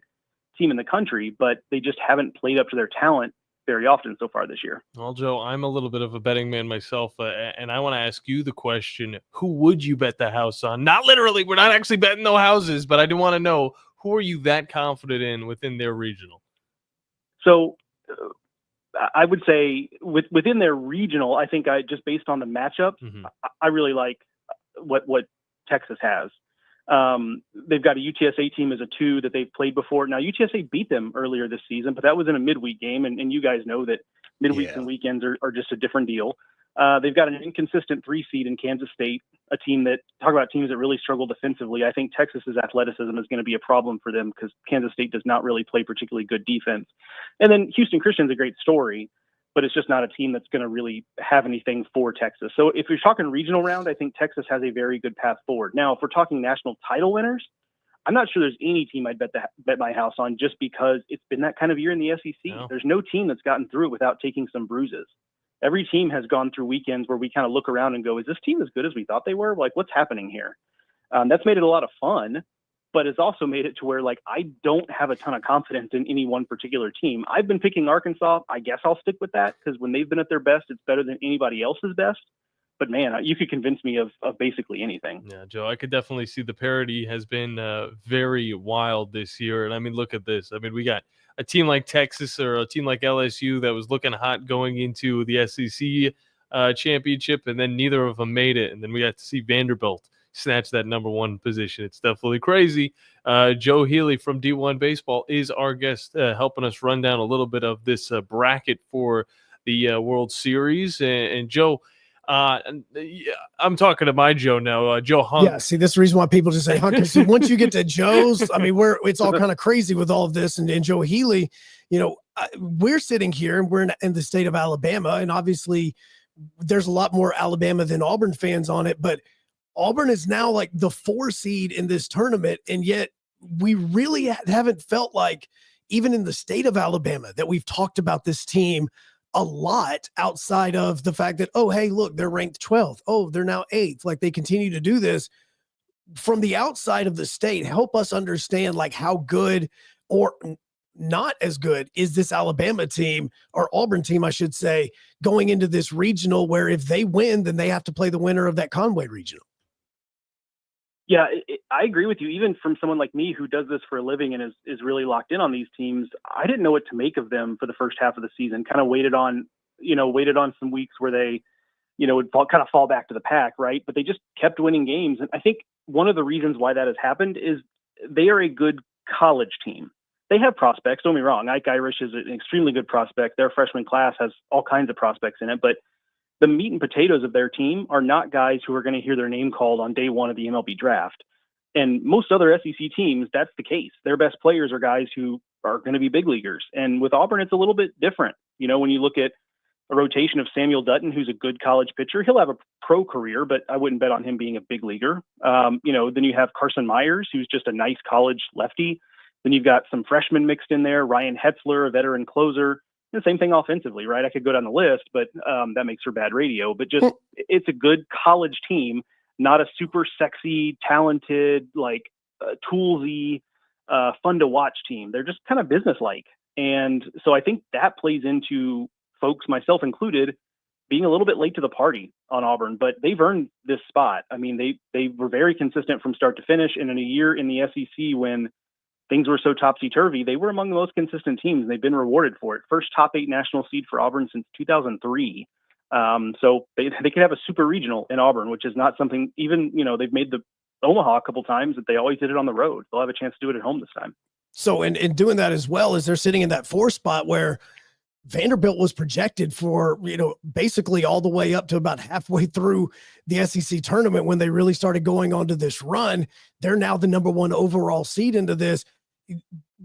team in the country, but they just haven't played up to their talent very often so far this year. Well, Joe, I'm a little bit of a betting man myself, and I want to ask you the question, who would you bet the house on? Not literally, we're not actually betting no houses, but I do want to know, who are you that confident in within their regional? So I would say within their regional, I think just based on the matchup, I really like what Texas has. They've got a UTSA team as a 2 that they've played before. Now, UTSA beat them earlier this season, but that was in a midweek game, and you guys know that midweeks and weekends are just a different deal. They've got an inconsistent 3 seed in Kansas State, a team that, talk about teams that really struggle defensively. I think Texas's athleticism is going to be a problem for them because Kansas State does not really play particularly good defense. And then Houston Christian's a great story, but it's just not a team that's going to really have anything for Texas. So if you're talking regional round, I think Texas has a very good path forward. Now, if we're talking national title winners, I'm not sure there's any team I'd bet my house on, just because it's been that kind of year in the SEC. No. There's no team that's gotten through it without taking some bruises. Every team has gone through weekends where we kind of look around and go, is this team as good as we thought they were? Like, what's happening here? That's made it a lot of fun, but it's also made it to where, like, I don't have a ton of confidence in any one particular team. I've been picking Arkansas. I guess I'll stick with that, because when they've been at their best, it's better than anybody else's best. But, man, you could convince me of basically anything. Yeah, Joe, I could definitely see the parity has been very wild this year. And, I mean, look at this. I mean, we got a team like Texas or a team like LSU that was looking hot going into the SEC championship, and then neither of them made it. And then we got to see Vanderbilt snatch that number 1 position. It's definitely crazy. Joe Healy from D1 Baseball is our guest, helping us run down a little bit of this bracket for the World Series. And Joe, I'm talking to my Joe now, Joe Hunk. Yeah, see, this is the reason why people just say Hunk. So once you get to Joe's, I mean, it's all kind of crazy with all of this. And Joe Healy, we're sitting here and we're in the state of Alabama, and obviously there's a lot more Alabama than Auburn fans on it, but Auburn is now like the 4 seed in this tournament, and yet we really haven't felt like, even in the state of Alabama, that we've talked about this team a lot outside of the fact that, oh, hey, look, they're ranked 12th. Oh, they're now 8th. Like, they continue to do this. From the outside of the state, help us understand, like, how good or not as good is this Alabama team, or Auburn team, I should say, going into this regional, where if they win, then they have to play the winner of that Conway regional. Yeah, I agree with you. Even from someone like me who does this for a living and is really locked in on these teams, I didn't know what to make of them for the first half of the season. Kind of waited on some weeks where they, would fall back to the pack, right? But they just kept winning games. And I think one of the reasons why that has happened is they are a good college team. They have prospects, don't get me wrong. Ike Irish is an extremely good prospect. Their freshman class has all kinds of prospects in it, but the meat and potatoes of their team are not guys who are going to hear their name called on day one of the MLB draft. And most other SEC teams, that's the case. Their best players are guys who are going to be big leaguers. And with Auburn, it's a little bit different. You know, when you look at a rotation of Samuel Dutton, who's a good college pitcher, he'll have a pro career, but I wouldn't bet on him being a big leaguer. You know, then you have Carson Myers, who's just a nice college lefty. Then you've got some freshmen mixed in there, Ryan Hetzler, a veteran closer. The same thing offensively, right? I could go down the list, but that makes for bad radio. But just it's a good college team, not a super sexy, talented, like toolsy, fun to watch team. They're just kind of businesslike. And so I think that plays into folks, myself included, being a little bit late to the party on Auburn, but they've earned this spot. I mean, they were very consistent from start to finish. And in a year in the SEC when things were so topsy-turvy, they were among the most consistent teams, and they've been rewarded for it. First top 8 national seed for Auburn since 2003. So they could have a super regional in Auburn, which is not something, even, you know, they've made the Omaha a couple times, that they always did it on the road. They'll have a chance to do it at home this time. So in doing that as well, is they're sitting in that 4 spot where Vanderbilt was projected for, you know, basically all the way up to about halfway through the SEC tournament when they really started going on to this run. They're now the number 1 overall seed into this.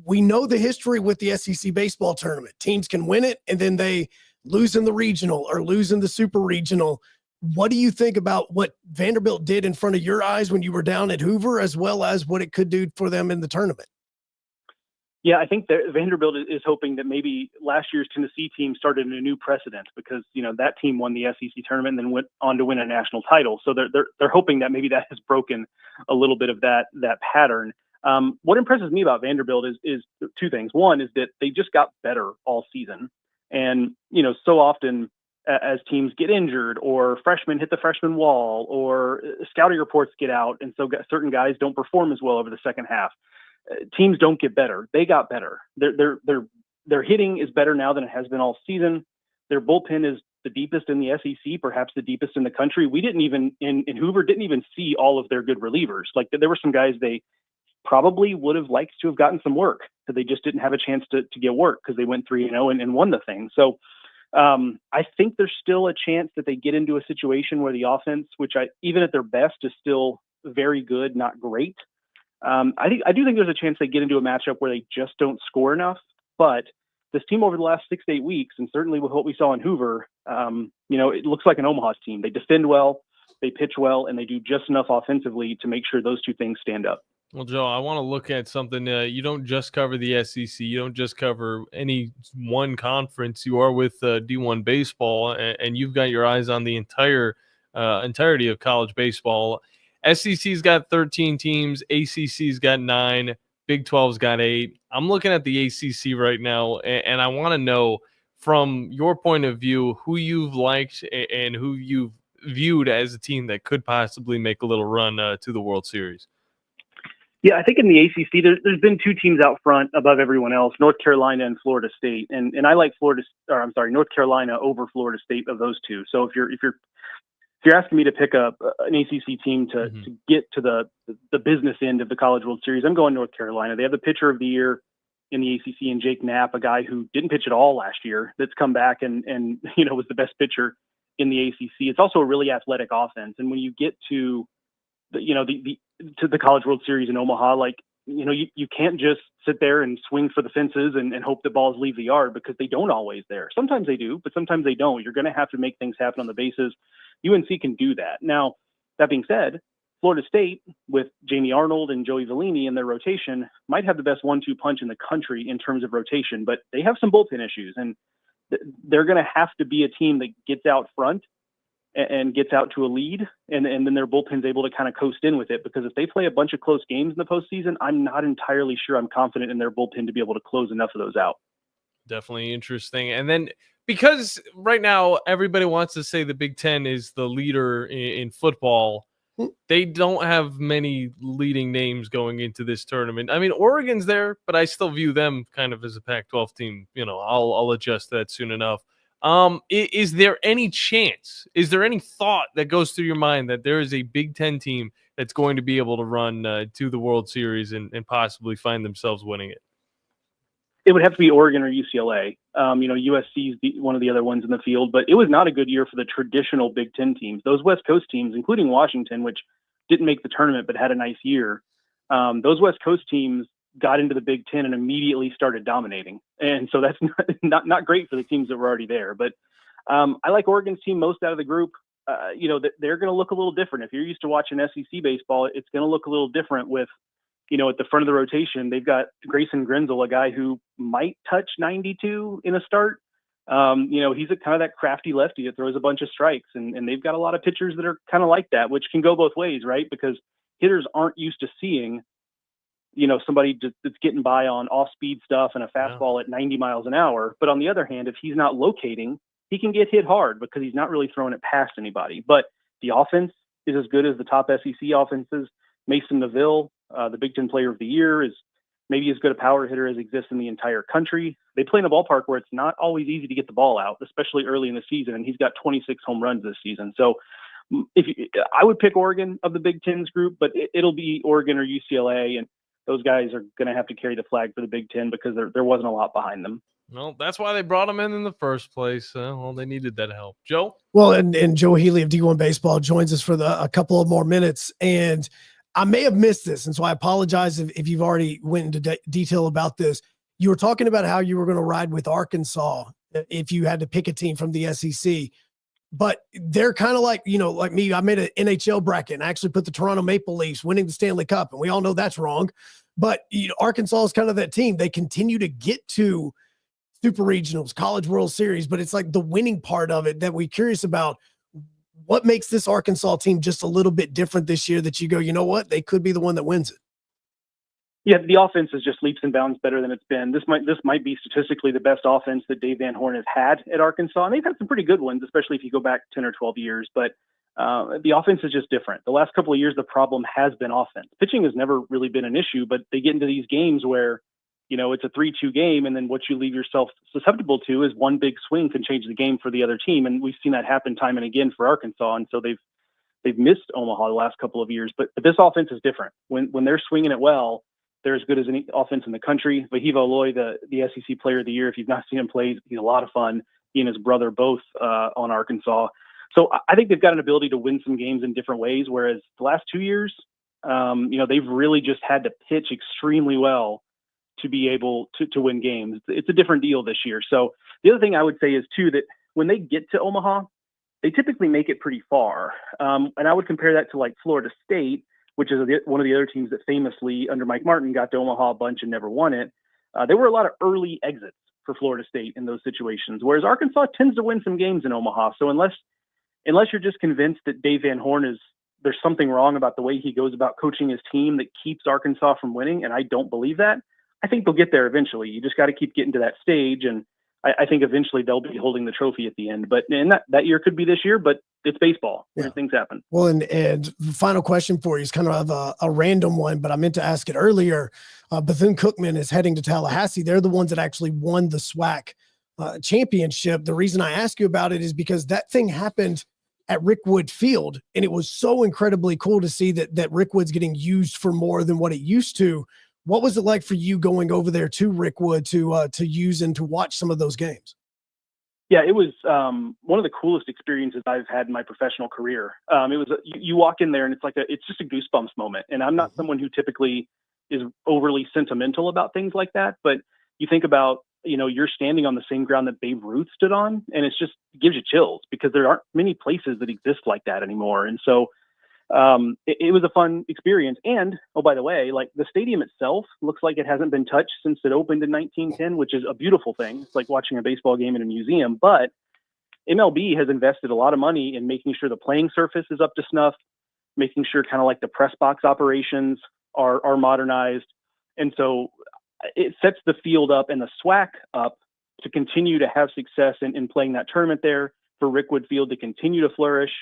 We know the history with the SEC baseball tournament. Teams can win it and then they lose in the regional or lose in the super regional. What do you think about what Vanderbilt did in front of your eyes when you were down at Hoover, as well as what it could do for them in the tournament? Yeah, I think that Vanderbilt is hoping that maybe last year's Tennessee team started a new precedent because, you know, that team won the SEC tournament and then went on to win a national title. So they're hoping that maybe that has broken a little bit of that pattern. What impresses me about Vanderbilt is 2 things. One is that they just got better all season. And, you know, so often as teams get injured or freshmen hit the freshman wall or scouting reports get out, and so certain guys don't perform as well over the second half, teams don't get better. They got better. Their hitting is better now than it has been all season. Their bullpen is the deepest in the SEC, perhaps the deepest in the country. We didn't even in Hoover didn't even see all of their good relievers. Like there were some guys they probably would have liked to have gotten some work, but they just didn't have a chance to get work because they went 3-0 and won the thing. So I think there's still a chance that they get into a situation where the offense, which even at their best is still very good, not great. I do think there's a chance they get into a matchup where they just don't score enough, but this team over the last 6 to 8 weeks, and certainly with what we saw in Hoover, you know, it looks like an Omaha team. They defend well, they pitch well, and they do just enough offensively to make sure those 2 things stand up. Well, Joe, I want to look at something. You don't just cover the SEC. You don't just cover any one conference. You are with D1 baseball, and you've got your eyes on the entirety of college baseball. SEC's got 13 teams. ACC's got 9. Big 12's got 8. I'm looking at the ACC right now, and I want to know, from your point of view, who you've liked and who you've viewed as a team that could possibly make a little run to the World Series. Yeah, I think in the ACC, there's been 2 teams out front above everyone else, North Carolina and Florida State. And I like North Carolina over Florida State of those 2. So if you're asking me to pick an ACC team to get to the business end of the College World Series, I'm going North Carolina. They have the pitcher of the year in the ACC in Jake Knapp, a guy who didn't pitch at all last year, that's come back and you know, was the best pitcher in the ACC. It's also a really athletic offense. And when you get to the College World Series in Omaha, like, you know, you can't just sit there and swing for the fences and hope that balls leave the yard, because they don't always there. Sometimes they do, but sometimes they don't. You're going to have to make things happen on the bases. UNC can do that. Now, that being said, Florida State, with Jamie Arnold and Joey Vellini in their rotation, might have the best 1-2 punch in the country in terms of rotation, but they have some bullpen issues, and they're going to have to be a team that gets out front and gets out to a lead, and then their bullpen's able to kind of coast in with it, because if they play a bunch of close games in the postseason, I'm not entirely sure I'm confident in their bullpen to be able to close enough of those out. Definitely interesting. And then, because right now everybody wants to say the Big Ten is the leader in football, they don't have many leading names going into this tournament. I mean, Oregon's there, but I still view them kind of as a Pac-12 team. You know, I'll adjust that soon enough. Is there any chance? Is there any thought that goes through your mind that there is a Big Ten team that's going to be able to run to the World Series and possibly find themselves winning it? It would have to be Oregon or UCLA. USC is one of the other ones in the field, but it was not a good year for the traditional Big Ten teams. Those West Coast teams, including Washington, which didn't make the tournament but had a nice year, those West Coast teams got into the Big Ten and immediately started dominating. And so that's not great for the teams that were already there. But I like Oregon's team most out of the group. They're going to look a little different. If you're used to watching SEC baseball, it's going to look a little different with, at the front of the rotation, they've got Grayson Grenzel, a guy who might touch 92 in a start. He's a kind of that crafty lefty that throws a bunch of strikes, and they've got a lot of pitchers that are kind of like that, which can go both ways, right? Because hitters aren't used to seeing, somebody that's getting by on off-speed stuff and a fastball at 90 miles an hour. But on the other hand, if he's not locating, he can get hit hard because he's not really throwing it past anybody. But the offense is as good as the top SEC offenses. Mason Neville, the Big Ten Player of the Year, is maybe as good a power hitter as exists in the entire country. They play in a ballpark where it's not always easy to get the ball out, especially early in the season, and he's got 26 home runs this season. So I would pick Oregon of the Big Ten's group, but it'll be Oregon or UCLA, and those guys are going to have to carry the flag for the Big Ten because there wasn't a lot behind them. Well, that's why they brought him in the first place. They needed that help. Joe? Well, and Joe Healy of D1 Baseball joins us for a couple of more minutes, and I may have missed this, and so I apologize if you've already went into detail about this. You were talking about how you were going to ride with Arkansas if you had to pick a team from the SEC, but they're kind of like me. I made an NHL bracket and I actually put the Toronto Maple Leafs winning the Stanley Cup, and we all know that's wrong. But Arkansas is kind of that team. They continue to get to super regionals, College World Series, but it's like the winning part of it that we're curious about. What makes this Arkansas team just a little bit different this year that you go, you know what, they could be the one that wins it? Yeah, the offense is just leaps and bounds better than it's been. This might be statistically the best offense that Dave Van Horn has had at Arkansas, and they've had some pretty good ones, especially if you go back 10 or 12 years. But the offense is just different. The last couple of years, the problem has been offense. Pitching has never really been an issue, but they get into these games where it's a 3-2 game, and then what you leave yourself susceptible to is one big swing can change the game for the other team, and we've seen that happen time and again for Arkansas, and so they've missed Omaha the last couple of years. But this offense is different. When they're swinging it well, they're as good as any offense in the country. Vahiva Aloy, the SEC Player of the Year, if you've not seen him play, he's a lot of fun. He and his brother both on Arkansas. So I think they've got an ability to win some games in different ways, whereas the last 2 years, they've really just had to pitch extremely well to be able to win games. It's a different deal this year. So the other thing I would say is too, that when they get to Omaha, they typically make it pretty far. And I would compare that to like Florida State, which is one of the other teams that famously under Mike Martin got to Omaha a bunch and never won it. There were a lot of early exits for Florida State in those situations, whereas Arkansas tends to win some games in Omaha. So unless you're just convinced that Dave Van Horn there's something wrong about the way he goes about coaching his team that keeps Arkansas from winning, and I don't believe that, I think they'll get there eventually. You just got to keep getting to that stage, and I think eventually they'll be holding the trophy at the end. And that year could be this year, but it's baseball. Yeah. Things happen. Well, and the final question for you is kind of a random one, but I meant to ask it earlier. Bethune-Cookman is heading to Tallahassee. They're the ones that actually won the SWAC championship. The reason I ask you about it is because that thing happened at Rickwood Field, and it was so incredibly cool to see that Rickwood's getting used for more than what it used to. What was it like for you going over there to Rickwood to use and to watch some of those games? Yeah, it was one of the coolest experiences I've had in my professional career. It was you walk in there and it's just a goosebumps moment. And I'm not someone who typically is overly sentimental about things like that, but you think about, you're standing on the same ground that Babe Ruth stood on, and it gives you chills because there aren't many places that exist like that anymore. And so it was a fun experience. And, oh, by the way, like the stadium itself looks like it hasn't been touched since it opened in 1910, which is a beautiful thing. It's like watching a baseball game in a museum, but MLB has invested a lot of money in making sure the playing surface is up to snuff, making sure kind of like the press box operations are modernized. And so it sets the field up and the SWAC up to continue to have success in playing that tournament there, for Rickwood Field to continue to flourish.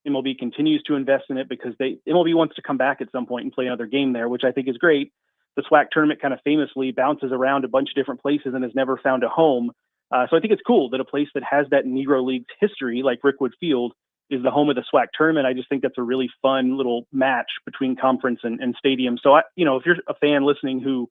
MLB continues to invest in it because MLB wants to come back at some point and play another game there, which I think is great. The SWAC tournament kind of famously bounces around a bunch of different places and has never found a home. So I think it's cool that a place that has that Negro Leagues history, like Rickwood Field, is the home of the SWAC tournament. I just think that's a really fun little match between conference and stadium. So if you're a fan listening who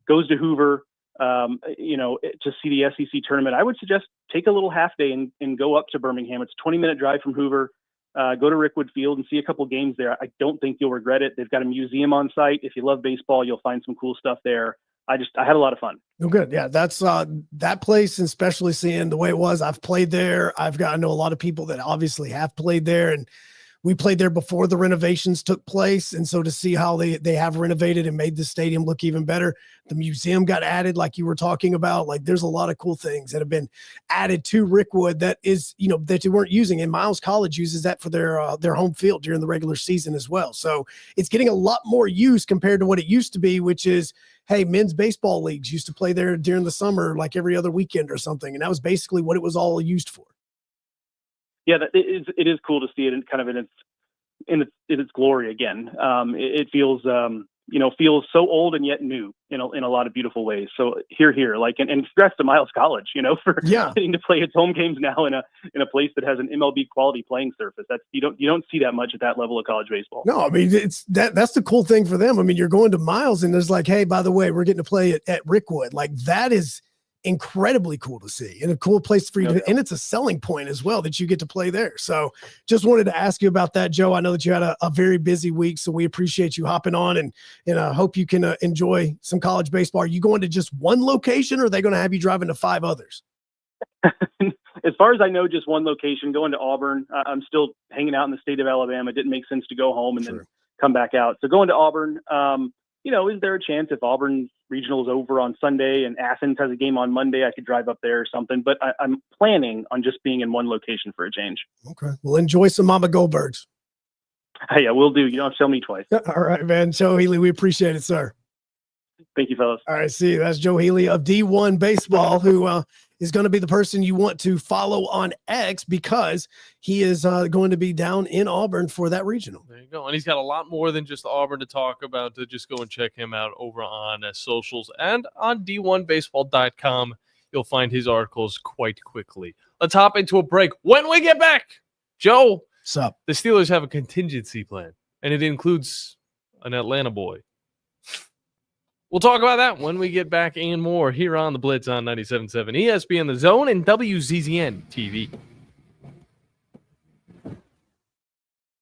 goes to Hoover, to see the SEC tournament, I would suggest take a little half day and go up to Birmingham. It's a 20-minute drive from Hoover. Go to Rickwood Field and see a couple games there. I don't think you'll regret it. They've got a museum on site. If you love baseball, you'll find some cool stuff there. I had a lot of fun. Oh, good. Yeah, that's that place, and especially seeing the way it was. I've played there. I know a lot of people that obviously have played there, and we played there before the renovations took place. And so to see how they have renovated and made the stadium look even better, the museum got added, like you were talking about. Like, there's a lot of cool things that have been added to Rickwood that is, that you weren't using. And Miles College uses that for their home field during the regular season as well. So it's getting a lot more use compared to what it used to be, which is, hey, men's baseball leagues used to play there during the summer, like every other weekend or something. And that was basically what it was all used for. Yeah, it is cool to see it in kind of in its glory again. It feels feels so old and yet new in a lot of beautiful ways. So here, and congrats to Miles College, for getting to play its home games now in a place that has an MLB quality playing surface. That's you don't see that much at that level of college baseball. No, I mean that's the cool thing for them. I mean, you're going to Miles and there's like, hey, by the way, we're getting to play at Rickwood. Like, that is incredibly cool to see, and a cool place for you to, and it's a selling point as well that you get to play there. So just wanted to ask you about that, Joe. I know that you had a very busy week, so we appreciate you hopping on, and I hope you can enjoy some college baseball. Are you going to just one location, or are they going to have you driving to 5 others? As far as I know, just one location, going to Auburn. I'm still hanging out in the state of Alabama. It didn't make sense to go home and then come back out. So going to Auburn, is there a chance if Auburn's regional is over on Sunday and Athens has a game on Monday, I could drive up there or something, but I'm planning on just being in one location for a change. Okay. Well, enjoy some Mama Goldbergs. Hey, yeah, will do. You don't have to tell me twice. All right, man. Joe Healy, we appreciate it, sir. Thank you, fellas. All right, see you. That's Joe Healy of D1 Baseball, who is going to be the person you want to follow on X, because he is going to be down in Auburn for that regional. There you go. And he's got a lot more than just Auburn to talk about. To just go and check him out over on socials and on d1baseball.com. You'll find his articles quite quickly. Let's hop into a break. When we get back, Joe, what's up? The Steelers have a contingency plan, and it includes an Atlanta boy. We'll talk about that when we get back and more here on the Blitz on 97.7 ESPN The Zone and WZZN TV.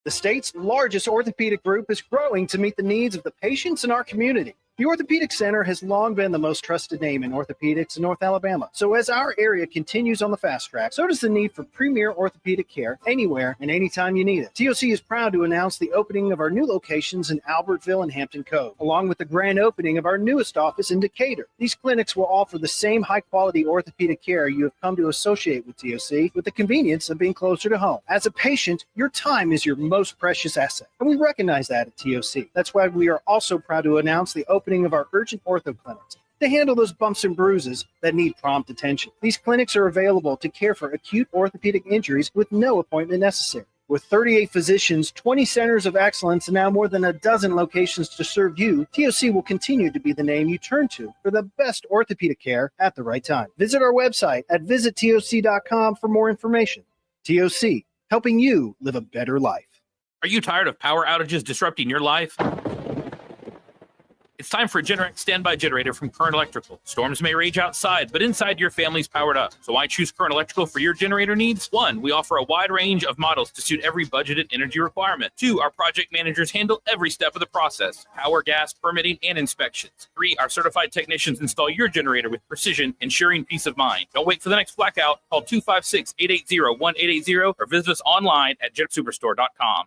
The state's largest orthopedic group is growing to meet the needs of the patients in our community. The Orthopedic Center has long been the most trusted name in orthopedics in North Alabama. So as our area continues on the fast track, so does the need for premier orthopedic care anywhere and anytime you need it. TOC is proud to announce the opening of our new locations in Albertville and Hampton Cove, along with the grand opening of our newest office in Decatur. These clinics will offer the same high-quality orthopedic care you have come to associate with TOC, with the convenience of being closer to home. As a patient, your time is your most precious asset, and we recognize that at TOC. That's why we are also proud to announce the opening of our urgent ortho clinics to handle those bumps and bruises that need prompt attention. These clinics are available to care for acute orthopedic injuries with no appointment necessary. With 38 physicians, 20 centers of excellence, and now more than a dozen locations to serve you, TOC will continue to be the name you turn to for the best orthopedic care at the right time. Visit our website at visittoc.com for more information. TOC, helping you live a better life. Are you tired of power outages disrupting your life? It's time for a Generac standby generator from Current Electrical. Storms may rage outside, but inside your family's powered up. So why choose Current Electrical for your generator needs? 1, we offer a wide range of models to suit every budgeted energy requirement. 2, our project managers handle every step of the process: power, gas, permitting, and inspections. 3, our certified technicians install your generator with precision, ensuring peace of mind. Don't wait for the next blackout. Call 256-880-1880 or visit us online at jetsuperstore.com.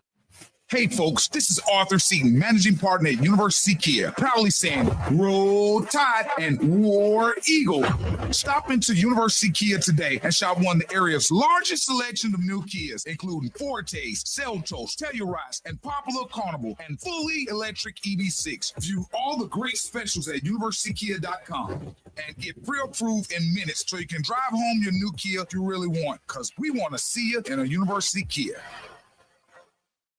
Hey folks, this is Arthur Seaton, managing partner at University Kia, proudly saying Roll Tide and War Eagle. Stop into University Kia today and shop one of the area's largest selection of new Kias, including Fortes, Seltos, Telluride, and Popular Carnival, and fully electric EV6. View all the great specials at universitykia.com and get pre-approved in minutes so you can drive home your new Kia you really want, because we want to see you in a University Kia.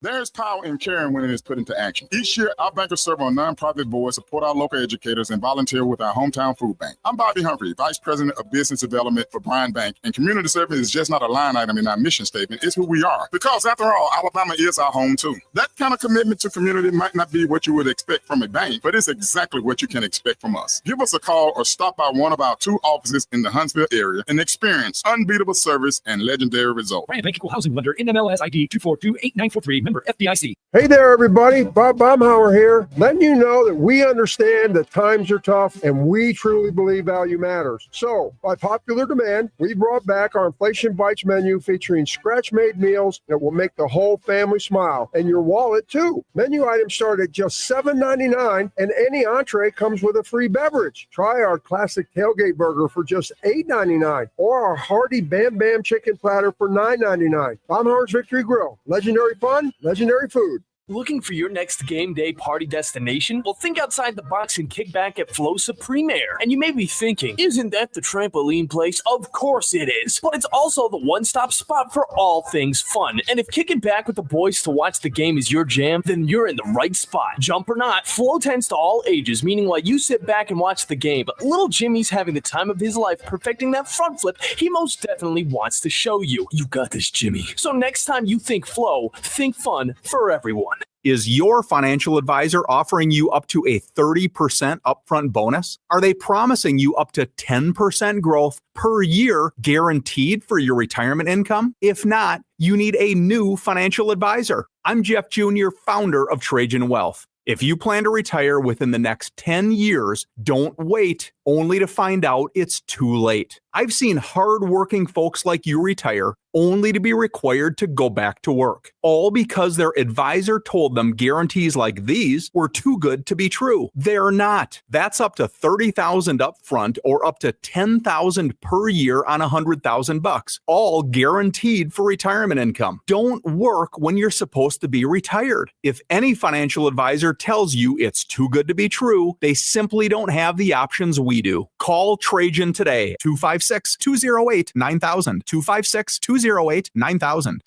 There's power in caring when it is put into action. Each year, our bankers serve on nonprofit boards, support our local educators, and volunteer with our hometown food bank. I'm Bobby Humphrey, Vice President of Business Development for Bryan Bank, and community service is just not a line item in our mission statement. It's who we are. Because after all, Alabama is our home too. That kind of commitment to community might not be what you would expect from a bank, but it's exactly what you can expect from us. Give us a call or stop by one of our 2 offices in the Huntsville area and experience unbeatable service and legendary results. Bryan Bank Equal Housing Lender, NMLS ID 2428943, member FDIC. Hey there, everybody. Bob Baumhauer here, letting you know that we understand that times are tough and we truly believe value matters. So, by popular demand, we brought back our Inflation Bites menu featuring scratch-made meals that will make the whole family smile and your wallet too. Menu items start at just $7.99 and any entree comes with a free beverage. Try our classic tailgate burger for just $8.99 or our hearty Bam Bam chicken platter for $9.99. Baumhauer's Victory Grill. Legendary fun, legendary food. Looking for your next game day party destination? Well, think outside the box and kick back at Flow Supreme Air. And you may be thinking, isn't that the trampoline place? Of course it is. But it's also the one-stop spot for all things fun. And if kicking back with the boys to watch the game is your jam, then you're in the right spot. Jump or not, Flow tends to all ages, meaning while you sit back and watch the game, but little Jimmy's having the time of his life perfecting that front flip he most definitely wants to show you. You got this, Jimmy. So next time you think Flow, think fun for everyone. Is your financial advisor offering you up to a 30% upfront bonus? Are they promising you up to 10% growth per year guaranteed for your retirement income? If not, you need a new financial advisor. I'm Jeff Jr., founder of Trajan Wealth. If you plan to retire within the next 10 years, don't wait only to find out it's too late. I've seen hardworking folks like you retire only to be required to go back to work, all because their advisor told them guarantees like these were too good to be true. They're not. That's up to $30,000 up front or up to $10,000 per year on $100,000, all guaranteed for retirement income. Don't work when you're supposed to be retired. If any financial advisor tells you it's too good to be true, they simply don't have the options we do. Call Trajan today, 256-208-9000, 256-208-9000.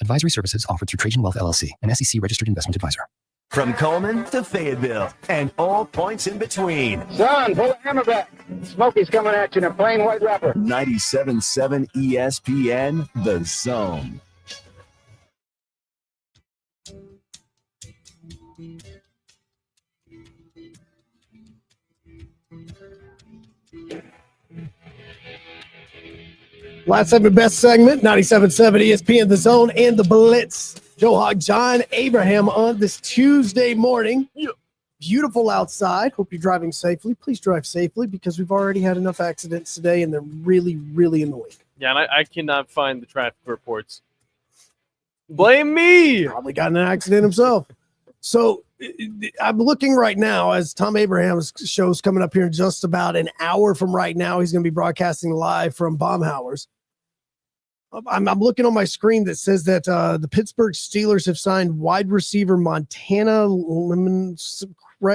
Advisory services offered through Trajan Wealth LLC, an SEC registered investment advisor. From Coleman to Fayetteville and all points in between. Son, pull the hammer back. Smokey's coming at you in a plain white wrapper. 97.7 ESPN, The Zone. Last segment, best segment, 97.7 ESPN, The Zone, and The Blitz. Joe Hogg, John Abraham on this Tuesday morning. Beautiful outside. Hope you're driving safely. Please drive safely because we've already had enough accidents today, and they're really, really annoying. Yeah, and I cannot find the traffic reports. Blame me. Probably got in an accident himself. So I'm looking right now as Tom Abraham's show's coming up here in just about an hour from right now. He's going to be broadcasting live from Baumhauer's. I'm looking on my screen that says that the Pittsburgh Steelers have signed wide receiver Montana Lemons.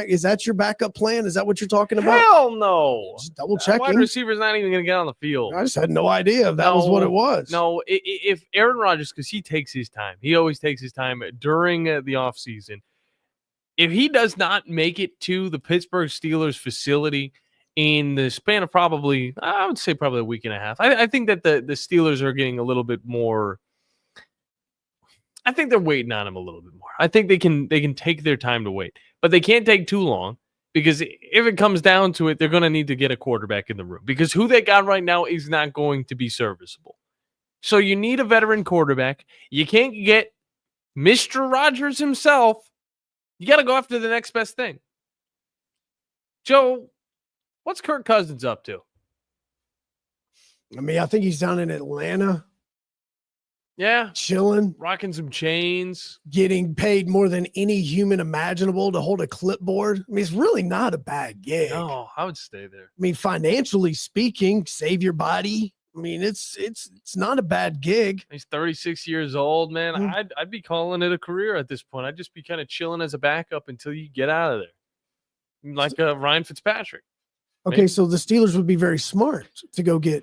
Is that your backup plan? Is that what you're talking about? Hell no. Just double checking. Wide receiver's not even going to get on the field. I just had no idea if that was what it was. No, if Aaron Rodgers, because he takes his time. He always takes his time during the offseason. If he does not make it to the Pittsburgh Steelers facility in the span of probably a week and a half, I think that the Steelers are getting a little bit more. I think they're waiting on him a little bit more. I think they can take their time to wait, but they can't take too long because if it comes down to it, they're going to need to get a quarterback in the room because who they got right now is not going to be serviceable. So you need a veteran quarterback. You can't get Mr. Rodgers himself. You got to go after the next best thing. Joe, what's Kirk Cousins up to? I mean, I think he's down in Atlanta. Yeah. Chilling. Rocking some chains. Getting paid more than any human imaginable to hold a clipboard. I mean, it's really not a bad gig. No, I would stay there. I mean, financially speaking, save your body. I mean, it's not a bad gig. He's 36 years old, man. I'd be calling it a career at this point. I'd just be kind of chilling as a backup until you get out of there. Like Ryan Fitzpatrick. Okay, so the Steelers would be very smart to go get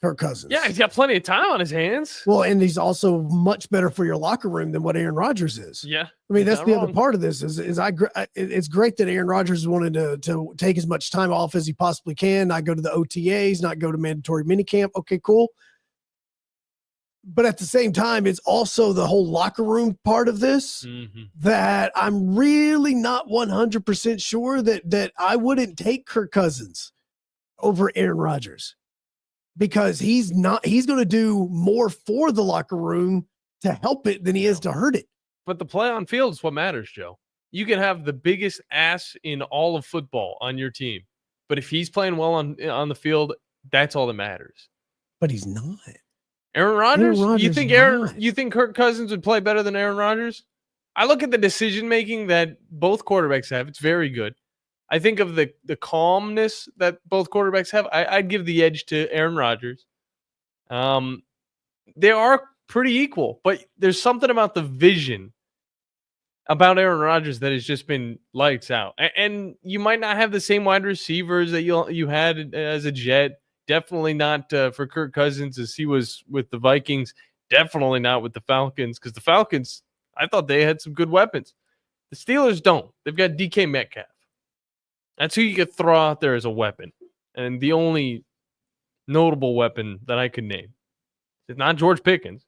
Kirk Cousins. Yeah, he's got plenty of time on his hands. Well, and he's also much better for your locker room than what Aaron Rodgers is. Yeah. I mean, that's Not the wrong. other part of this it's great that Aaron Rodgers wanted to take as much time off as he possibly can, not go to the OTAs, not go to mandatory minicamp. Okay, cool. But at the same time, it's also the whole locker room part of this that I'm really not 100% sure that I wouldn't take Kirk Cousins over Aaron Rodgers, because he's going to do more for the locker room to help it than he is to hurt it. But the play on field is what matters, Joe. You can have the biggest ass in all of football on your team, but if he's playing well on the field, that's all that matters. But he's not. Aaron Rodgers? You Rodgers think Kirk Cousins would play better than Aaron Rodgers? I look at the decision making that both quarterbacks have. It's very good. I think of the calmness that both quarterbacks have. I'd give the edge to Aaron Rodgers. They are pretty equal, but there's something about the vision about Aaron Rodgers that has just been lights out. And you might not have the same wide receivers that you had as a Jet. Definitely not for Kirk Cousins as he was with the Vikings. Definitely not with the Falcons, because the Falcons, I thought they had some good weapons. The Steelers don't. They've got DK Metcalf. That's who you could throw out there as a weapon. And the only notable weapon that I could name is not George Pickens.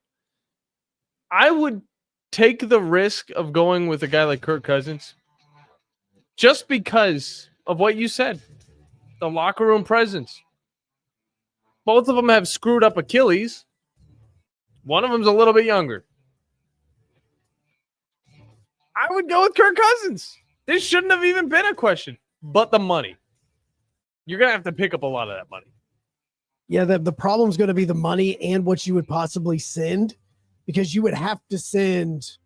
I would take the risk of going with a guy like Kirk Cousins just because of what you said. The locker room presence. Both of them have screwed up Achilles. One of them's a little bit younger. I would go with Kirk Cousins. This shouldn't have even been a question. But the money. You're going to have to pick up a lot of that money. Yeah, the problem's going to be the money and what you would possibly send, because you would have to send.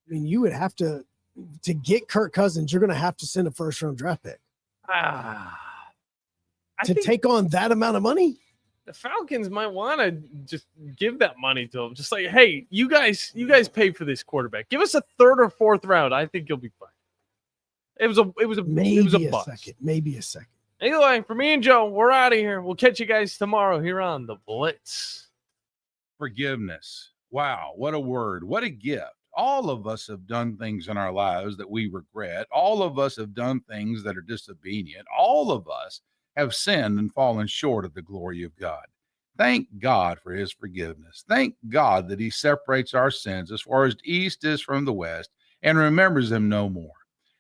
I mean, you would have to get Kirk Cousins, you're going to have to send a first-round draft pick. To take on that amount of money? The Falcons might want to just give that money to them. Just like, hey, you guys pay for this quarterback. Give us a third or fourth round. I think you'll be fine. It was a bust. Maybe a second. Anyway, for me and Joe, we're out of here. We'll catch you guys tomorrow here on the Blitz. Forgiveness. Wow, what a word. What a gift. All of us have done things in our lives that we regret. All of us have done things that are disobedient. All of us have sinned and fallen short of the glory of God. Thank God for his forgiveness. Thank God that he separates our sins as far as the east is from the west and remembers them no more.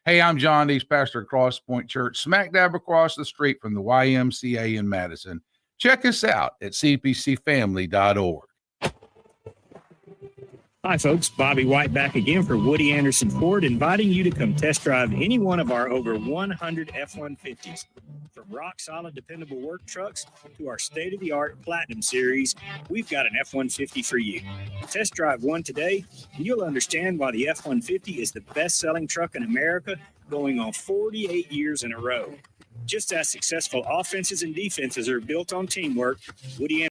Hey, I'm John Dees, pastor of Cross Point Church, smack dab across the street from the YMCA in Madison. Check us out at cpcfamily.org. Hi, folks. Bobby White back again for Woody Anderson Ford, inviting you to come test drive any one of our over 100 F-150s. From rock-solid, dependable work trucks to our state-of-the-art Platinum Series, we've got an F-150 for you. Test drive one today, and you'll understand why the F-150 is the best-selling truck in America, going on 48 years in a row. Just as successful offenses and defenses are built on teamwork, Woody